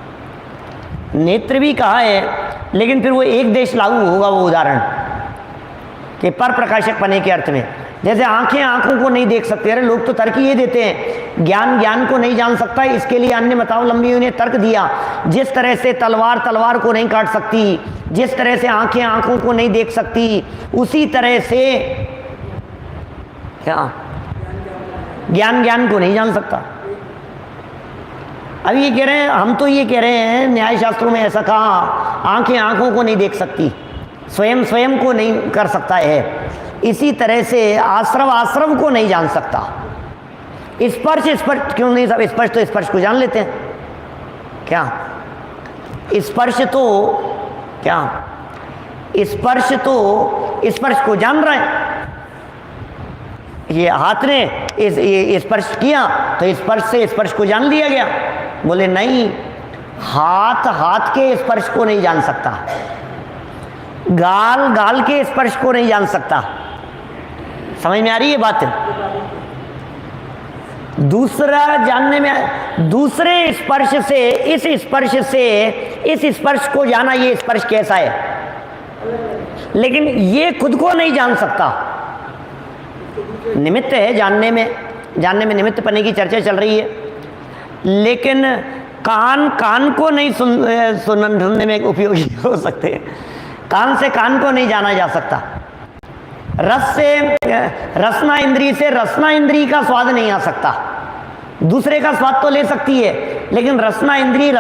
नेत्र भी कहा है, लेकिन फिर वो एक देश लागू होगा वो उदाहरण कि पर प्रकाशक पने के अर्थ में। जैसे आंखें आंखों को नहीं देख सकते, अरे लोग तो तर्क ये देते हैं, ज्ञान ज्ञान को नहीं जान सकता, इसके लिए अन्य मतावलंबियों ने तर्क दिया, जिस तरह से तलवार तलवार को नहीं काट सकती, जिस तरह से आंखें आंखों को नहीं देख सकती, उसी तरह से क्या ज्ञान ज्ञान को नहीं जान सकता। अब ये कह रहे हैं, हम तो ये कह रहे हैं न्याय शास्त्रों में ऐसा कहा, आंखें आंखों को नहीं देख सकती, स्वयं स्वयं को नहीं कर सकता है, इसी तरह से आश्रव आश्रव को नहीं जान सकता। स्पर्श स्पर्श क्यों नहीं, सब स्पर्श तो स्पर्श को जान लेते हैं, क्या स्पर्श तो क्या स्पर्श तो स्पर्श को जान रहे हैं। ये हाथ ने ये स्पर्श किया तो स्पर्श से स्पर्श को जान लिया गया। बोले नहीं, हाथ हाथ के स्पर्श को नहीं जान सकता, गाल गाल के स्पर्श को नहीं जान सकता। समझ में आ रही है बात? दूसरा जानने में, दूसरे स्पर्श से इस स्पर्श को जाना, ये स्पर्श कैसा है, लेकिन ये खुद को नहीं जान सकता। निमित्त है जानने में निमित्त पने की चर्चा चल रही है, लेकिन कान को नहीं सुनने में उपयोगी हो सकते हैं, कान से कान को नहीं जाना जा सकता। रस से रसना इंद्री से रसना इंद्री का स्वाद नहीं आ सकता। दूसरे का स्वाद तो ले सकती है, लेकिन रसना इंद्री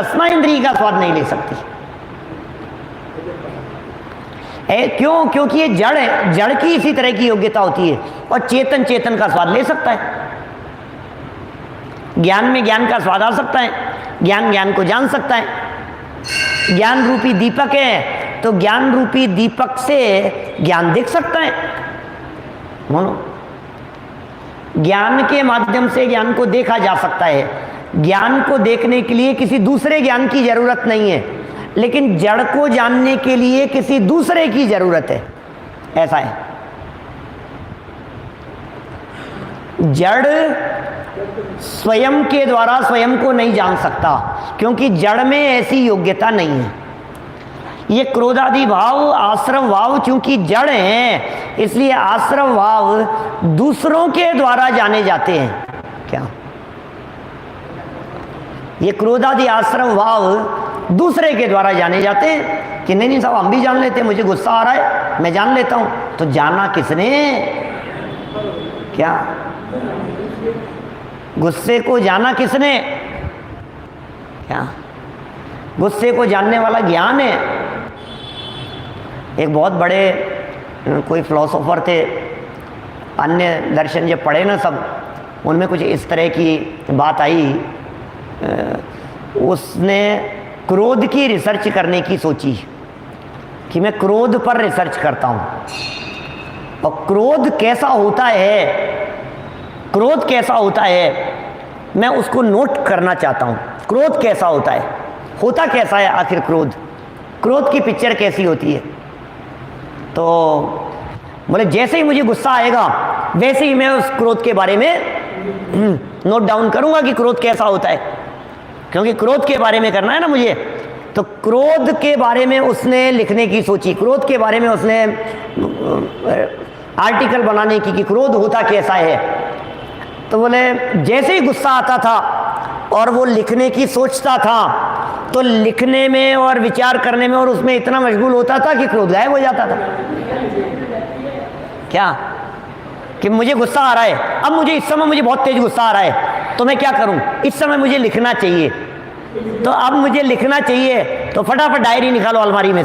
का स्वाद नहीं ले सकती। क्यों? क्योंकि ये जड़ है, जड़ की इसी तरह की योग्यता होती है, और चेतन का स्वाद ले सकता है। ज्ञान में ज्ञान का स्वाद आ सकता है, ज्ञान को जान सकता है। ज्ञान रूपी दीपक है, तो ज्ञान रूपी दीपक से ज्ञान दिख सकता है। बोलो, ज्ञान के माध्यम से ज्ञान को देखा जा सकता है। ज्ञान को देखने के लिए किसी दूसरे ज्ञान की जरूरत नहीं है, लेकिन जड़ को जानने के लिए किसी दूसरे की जरूरत है। ऐसा है, जड़ स्वयं के द्वारा स्वयं को नहीं जान सकता, क्योंकि जड़ में ऐसी योग्यता नहीं है। ये क्रोधादि भाव, आश्रव भाव चूंकि जड़ हैं, इसलिए आश्रव भाव दूसरों के द्वारा जाने जाते हैं। क्या ये क्रोधादि आश्रव भाव दूसरे के द्वारा जाने जाते हैं कि नहीं साहब हम भी जान लेते हैं, मुझे गुस्सा आ रहा है मैं जान लेता हूं। तो जाना किसने? क्या गुस्से को जाना किसने? क्या गुस्से को जानने वाला ज्ञान है। एक बहुत बड़े कोई फिलोसोफर थे, अन्य दर्शन जब पढ़े ना सब, उनमें कुछ इस तरह की बात आई। उसने क्रोध की रिसर्च करने की सोची कि मैं क्रोध पर रिसर्च करता हूँ और क्रोध कैसा होता है, क्रोध कैसा होता है मैं उसको नोट करना चाहता हूँ। क्रोध कैसा होता कैसा है आखिर क्रोध की पिक्चर कैसी होती है। तो बोले जैसे ही मुझे गुस्सा आएगा वैसे ही मैं उस क्रोध के बारे में नोट डाउन करूंगा कि क्रोध कैसा होता है, क्योंकि क्रोध के बारे में करना है ना मुझे। तो क्रोध के बारे में उसने लिखने की सोची, क्रोध के बारे में उसने आर्टिकल बनाने की कि क्रोध होता कैसा है। तो बोले जैसे ही गुस्सा आता था और वो लिखने की सोचता था, तो लिखने में और विचार करने में और उसमें इतना मशगूल होता था कि क्रोध गायब हो जाता था। क्या कि मुझे गुस्सा आ रहा है, अब मुझे इस समय मुझे बहुत तेज गुस्सा आ रहा है, तो मैं क्या करूं, इस समय मुझे लिखना चाहिए। तो अब मुझे लिखना चाहिए तो फटाफट डायरी निकालो अलमारी में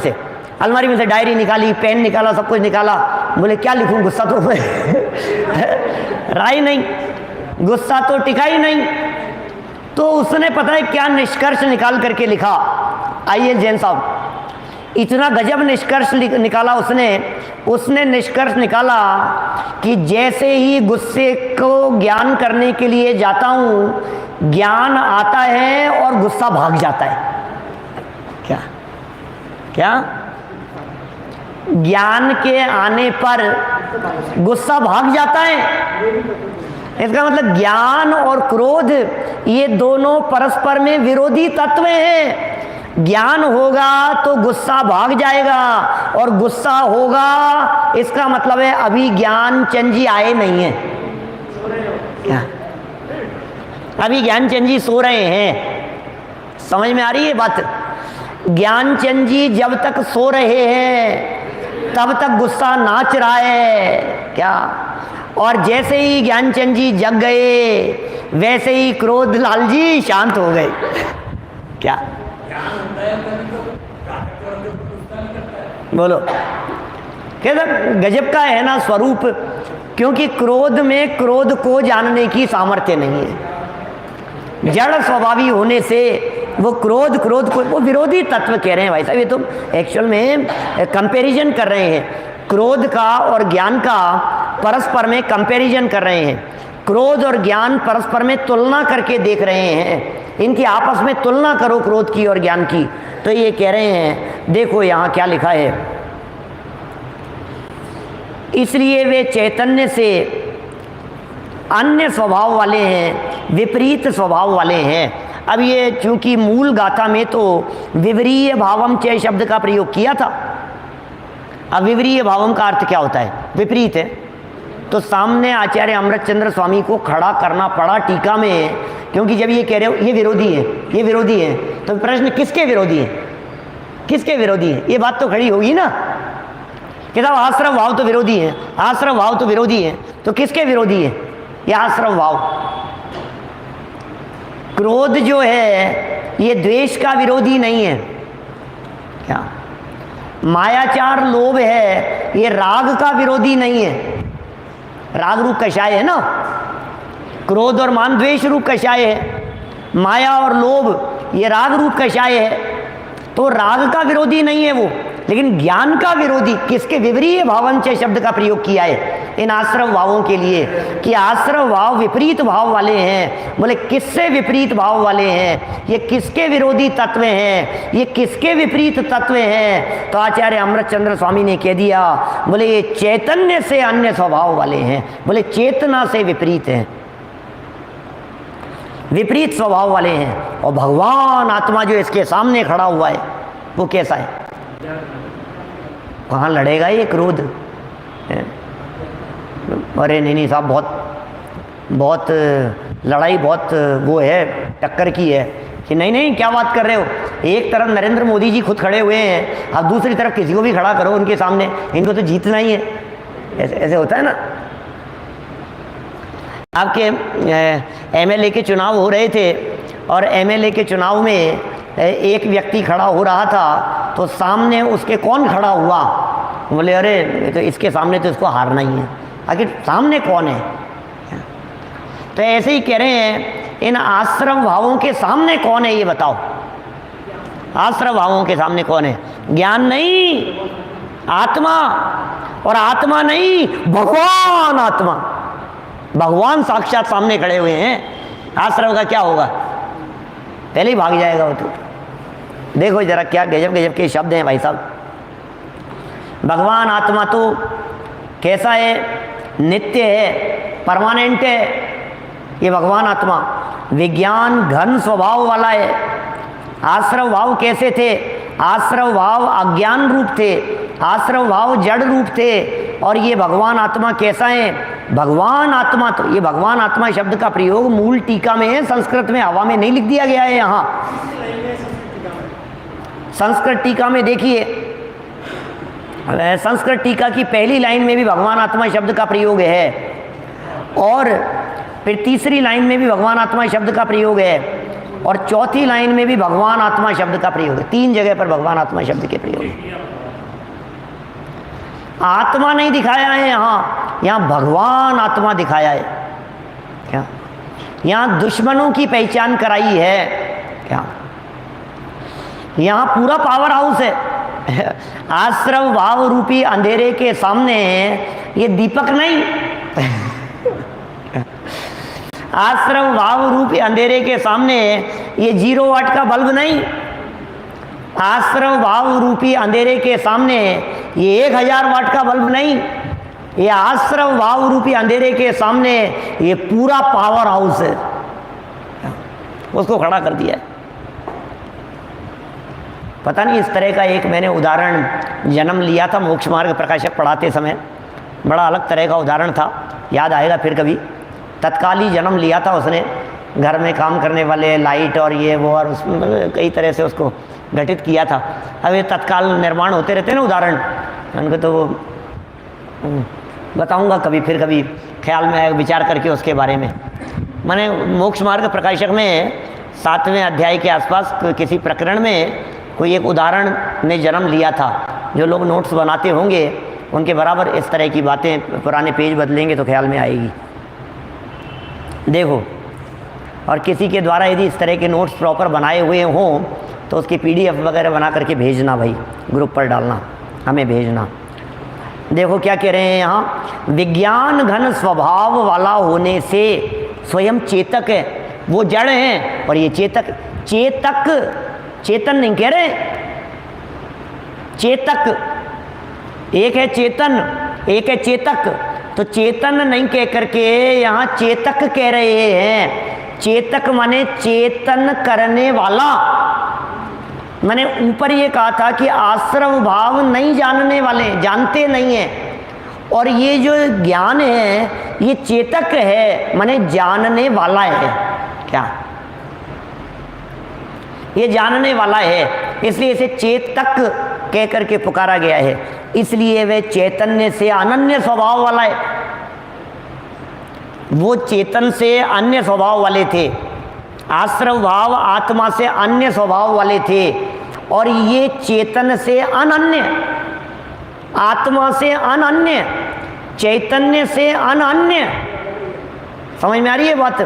से डायरी निकाली, पेन निकाला, सब कुछ निकाला। बोले क्या लिखूं, गुस्सा तो रहा ही नहीं, गुस्सा तो टिका ही नहीं। तो उसने पता है क्या निष्कर्ष निकाल करके लिखा। आइए जैन साहब, इतना गजब निष्कर्ष निकाला उसने निष्कर्ष निकाला कि जैसे ही गुस्से को ज्ञान करने के लिए जाता हूं, ज्ञान आता है और गुस्सा भाग जाता है। क्या ज्ञान के आने पर गुस्सा भाग जाता है। इसका मतलब ज्ञान और क्रोध ये दोनों परस्पर में विरोधी तत्व हैं। ज्ञान होगा तो गुस्सा भाग जाएगा, और गुस्सा होगा इसका मतलब है अभी ज्ञानचंद जी आए नहीं है। क्या अभी ज्ञानचंद जी सो रहे हैं? समझ में आ रही है बात? ज्ञानचंद जी जब तक सो रहे हैं तब तक गुस्सा नाच रहा है। क्या और जैसे ही ज्ञानचंद जी जग गए वैसे ही क्रोध लाल जी शांत हो गए। क्या बोलो, कैसा गजब का है ना स्वरूप। क्योंकि क्रोध में क्रोध को जानने की सामर्थ्य नहीं है। जड़ स्वभावी होने से वो क्रोध को वो विरोधी तत्व कह रहे हैं भाई साहब। ये तो एक्चुअल में कंपैरिजन कर रहे हैं, क्रोध का और ज्ञान का परस्पर में कंपैरिजन कर रहे हैं। क्रोध और ज्ञान परस्पर में तुलना करके देख रहे हैं, इनकी आपस में तुलना करो क्रोध की और ज्ञान की। तो ये कह रहे हैं देखो यहाँ क्या लिखा है, इसलिए वे चैतन्य से अन्य स्वभाव वाले हैं, विपरीत स्वभाव वाले हैं। अब ये चूंकि मूल गाथा में तो विवरीय भावम चय शब्द का प्रयोग किया था। अब विवरीय भावम का अर्थ क्या होता है? विपरीत है। तो सामने आचार्य अमृतचंद्र स्वामी को खड़ा करना पड़ा टीका में, क्योंकि जब ये कह रहे हो ये विरोधी है, तो प्रश्न किसके विरोधी है? किसके विरोधी है? ये बात तो खड़ी होगी ना कि साहब आश्रव भाव तो विरोधी है, आश्रव भाव तो विरोधी है। तो किसके विरोधी है? ये आश्रव भाव। क्रोध जो है ये द्वेष का विरोधी नहीं है। क्या मायाचार लोभ है ये राग का विरोधी नहीं है। राग रूप कषाय है ना, क्रोध और मान द्वेष रूप कषाय है, माया और लोभ ये राग रूप कषाय है। तो राग का विरोधी नहीं है वो, लेकिन ज्ञान का विरोधी, किसके विपरीत भावंच शब्द का प्रयोग किया है इन आश्रव भावों के लिए, कि आश्रव भाव विपरीत भाव वाले हैं। बोले किससे विपरीत भाव वाले हैं, ये किसके विरोधी तत्व हैं, ये किसके विपरीत तत्व हैं? तो आचार्य अमृतचंद्र स्वामी ने कह दिया, बोले ये चैतन्य से अन्य स्वभाव वाले हैं, बोले चेतना से विपरीत हैं, विपरीत स्वभाव वाले हैं। और भगवान आत्मा जो इसके सामने खड़ा हुआ है वो कैसा है? कहाँ लड़ेगा ये क्रोध? अरे नहीं साहब, बहुत लड़ाई बहुत वो है, टक्कर की है कि नहीं क्या बात कर रहे हो? एक तरफ नरेंद्र मोदी जी खुद खड़े हुए हैं, अब दूसरी तरफ किसी को भी खड़ा करो उनके सामने, इनको तो जीतना ही है। ऐसे होता है ना। आपके एमएलए के चुनाव हो रहे थे और एमएलए के चुनाव में एक व्यक्ति खड़ा हो रहा था, तो सामने उसके कौन खड़ा हुआ? बोले अरे तो इसके सामने तो इसको हारना ही है। आखिर सामने कौन है? तो ऐसे ही कह रहे हैं, इन आश्रम भावों के सामने कौन है ये बताओ। आश्रम भावों के सामने कौन है? ज्ञान नहीं, आत्मा। और आत्मा नहीं, भगवान आत्मा, भगवान साक्षात सामने खड़े हुए हैं। आश्रम का क्या होगा? पहले ही भाग जाएगा वो तो। देखो जरा क्या गजब गजब के शब्द हैं भाई साहब। भगवान आत्मा तो कैसा है? नित्य है, परमानेंट है ये भगवान आत्मा। विज्ञान घन स्वभाव वाला है। आश्रव भाव कैसे थे? आश्रव भाव अज्ञान रूप थे, आश्रव भाव जड़ रूप थे। और ये भगवान आत्मा कैसा है? भगवान आत्मा, तो ये भगवान आत्मा शब्द का प्रयोग मूल टीका में है, संस्कृत में हवा में नहीं लिख दिया गया है। यहाँ संस्कृत टीका में देखिए, संस्कृत टीका की पहली लाइन में भी भगवान आत्मा शब्द का प्रयोग है, और फिर तीसरी लाइन में भी भगवान आत्मा शब्द का प्रयोग है, और चौथी लाइन में भी भगवान आत्मा शब्द का प्रयोग है। 3 जगह पर भगवान आत्मा शब्द के प्रयोग है। आत्मा नहीं दिखाया है यहाँ भगवान आत्मा दिखाया है। क्या यहाँ दुश्मनों की पहचान कराई है? क्या यहाँ पूरा पावर हाउस है। आश्रव भाव रूपी अंधेरे के सामने ये दीपक नहीं, आश्रव भाव रूपी अंधेरे के सामने ये 0 वाट का बल्ब नहीं, आश्रव भाव रूपी अंधेरे के सामने ये 1000 वाट का बल्ब नहीं, ये आश्रव भाव रूपी अंधेरे के सामने ये पूरा पावर हाउस है। उसको खड़ा कर दिया है। पता नहीं, इस तरह का एक मैंने उदाहरण जन्म लिया था मोक्ष मार्ग प्रकाशक पढ़ाते समय, बड़ा अलग तरह का उदाहरण था, याद आएगा फिर कभी। तत्काल ही जन्म लिया था उसने, घर में काम करने वाले लाइट और ये वो, और उसमें कई तरह से उसको घटित किया था। अब ये तत्काल निर्माण होते रहते हैं ना उदाहरण, उनको तो वो बताऊंगा कभी, फिर कभी ख्याल में विचार करके उसके बारे में। मैंने मोक्ष मार्ग प्रकाशक में 7वें अध्याय के आसपास किसी प्रकरण में कोई एक उदाहरण ने जन्म लिया था। जो लोग नोट्स बनाते होंगे उनके बराबर इस तरह की बातें पुराने पेज बदलेंगे तो ख्याल में आएगी। देखो, और किसी के द्वारा यदि इस तरह के नोट्स प्रॉपर बनाए हुए हों तो उसकी PDF वगैरह बना करके भेजना भाई, ग्रुप पर डालना, हमें भेजना। देखो क्या कह रहे हैं यहाँ, विज्ञान घन स्वभाव वाला होने से स्वयं चेतक है, वो जड़ है और ये चेतक। चेतन नहीं कह रहे, चेतक। एक है चेतन, एक है चेतक। तो चेतन नहीं कह करके यहाँ चेतक कह रहे हैं। चेतक माने चेतन करने वाला। मैंने ऊपर ये कहा था कि आश्रव भाव नहीं जानने वाले, जानते नहीं हैं, और ये जो ज्ञान है ये चेतक है, माने जानने वाला है। क्या ये जानने वाला है, इसलिए इसे चेतक कह करके पुकारा गया है। इसलिए वे चैतन्य से अनन्य स्वभाव वाला है। वो चेतन से अन्य स्वभाव वाले थे, आश्रव भाव आत्मा से अन्य स्वभाव वाले थे, और ये चेतन से अनन्य, आत्मा से अनन्य, चैतन्य से अनन्य। समझ में आ रही है बात?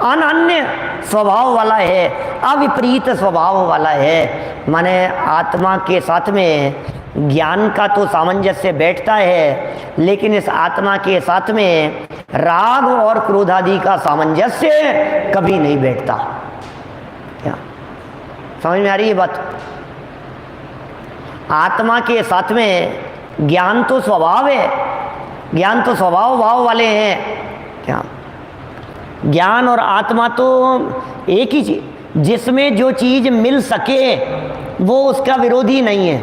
अनन्य स्वभाव वाला है। अविपरीत स्वभाव वाला है। माने आत्मा के साथ में ज्ञान का तो सामंजस्य बैठता है, लेकिन इस आत्मा के साथ में राग और क्रोध आदि का सामंजस्य कभी नहीं बैठता। क्या समझ में आ रही है बात? आत्मा के साथ में ज्ञान तो स्वभाव है, ज्ञान तो स्वभाव भाव वाले हैं। क्या ज्ञान और आत्मा तो एक ही चीज, जिसमें जो चीज मिल सके वो उसका विरोधी नहीं है।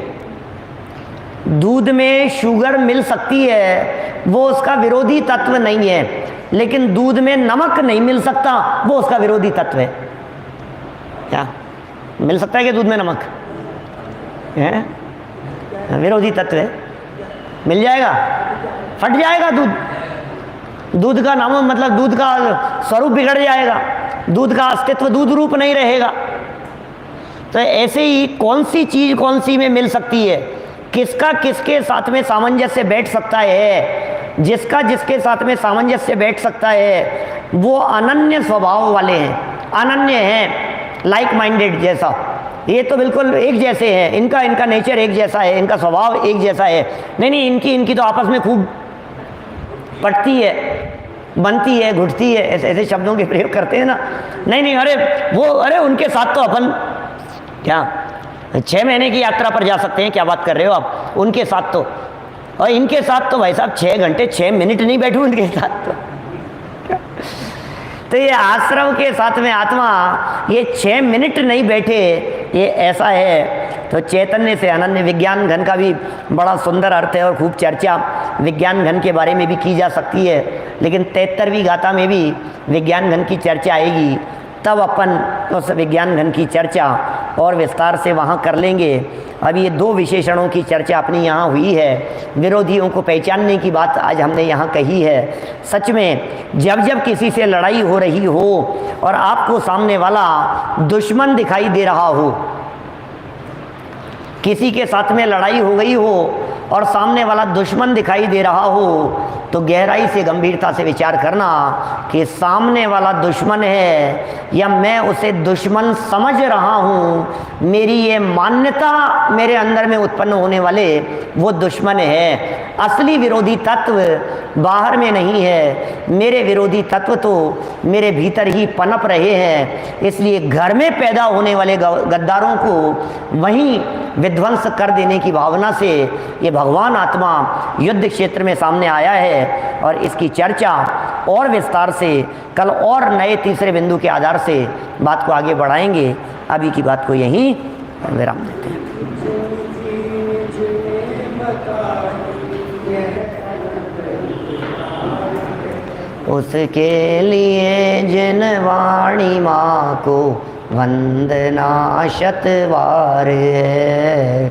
दूध में शुगर मिल सकती है, वो उसका विरोधी तत्व नहीं है, लेकिन दूध में नमक नहीं मिल सकता, वो उसका विरोधी तत्व है। क्या मिल सकता है कि दूध में नमक है? विरोधी तत्व है। मिल जाएगा, फट जाएगा दूध, दूध का नाम मतलब दूध का स्वरूप बिगड़ जाएगा, दूध का अस्तित्व दूध रूप नहीं रहेगा। तो ऐसे ही कौन सी चीज कौन सी में मिल सकती है, किसका किसके साथ में सामंजस्य बैठ सकता है, जिसका जिसके साथ में सामंजस्य बैठ सकता है वो अनन्य स्वभाव वाले हैं, अनन्य हैं, लाइक माइंडेड जैसा। ये तो बिल्कुल एक जैसे हैं, इनका इनका नेचर एक जैसा है, इनका स्वभाव एक जैसा है। नहीं, इनकी तो आपस में खूब पटती है, बनती है, घुटती है, ऐसे ऐसे शब्दों के प्रयोग करते हैं ना। नहीं, अरे उनके साथ तो अपन क्या 6 महीने की यात्रा पर जा सकते हैं, क्या बात कर रहे हो आप? उनके साथ तो, और इनके साथ तो भाई साहब 6 घंटे 6 मिनट नहीं बैठूं इनके साथ तो ये आश्रम के साथ में आत्मा ये 6 मिनट नहीं बैठे, ये ऐसा है। तो चैतन्य से अनन्य विज्ञान घन का भी बड़ा सुंदर अर्थ है और खूब चर्चा विज्ञान घन के बारे में भी की जा सकती है, लेकिन 73वीं गाथा में भी विज्ञान घन की चर्चा आएगी, तब अपन उस विज्ञान घन की चर्चा और विस्तार से वहाँ कर लेंगे। अब ये 2 विशेषणों की चर्चा अपनी यहाँ हुई है, विरोधियों को पहचानने की बात आज हमने यहाँ कही है। सच में जब जब किसी से लड़ाई हो रही हो और आपको सामने वाला दुश्मन दिखाई दे रहा हो, किसी के साथ में लड़ाई हो गई हो और सामने वाला दुश्मन दिखाई दे रहा हो, तो गहराई से गंभीरता से विचार करना कि सामने वाला दुश्मन है या मैं उसे दुश्मन समझ रहा हूँ। मेरी ये मान्यता मेरे अंदर में उत्पन्न होने वाले वो दुश्मन है। असली विरोधी तत्व बाहर में नहीं है, मेरे विरोधी तत्व तो मेरे भीतर ही पनप रहे हैं। इसलिए घर में पैदा होने वाले गद्दारों को वहीं विध्वंस कर देने की भावना से ये भगवान आत्मा युद्ध क्षेत्र में सामने आया है। और इसकी चर्चा और विस्तार से कल और नए तीसरे बिंदु के आधार से बात को आगे बढ़ाएंगे। अभी की बात को यहीं विराम देते हैं। उसके लिए जिन वाणी माँ को वंदना शतवार है,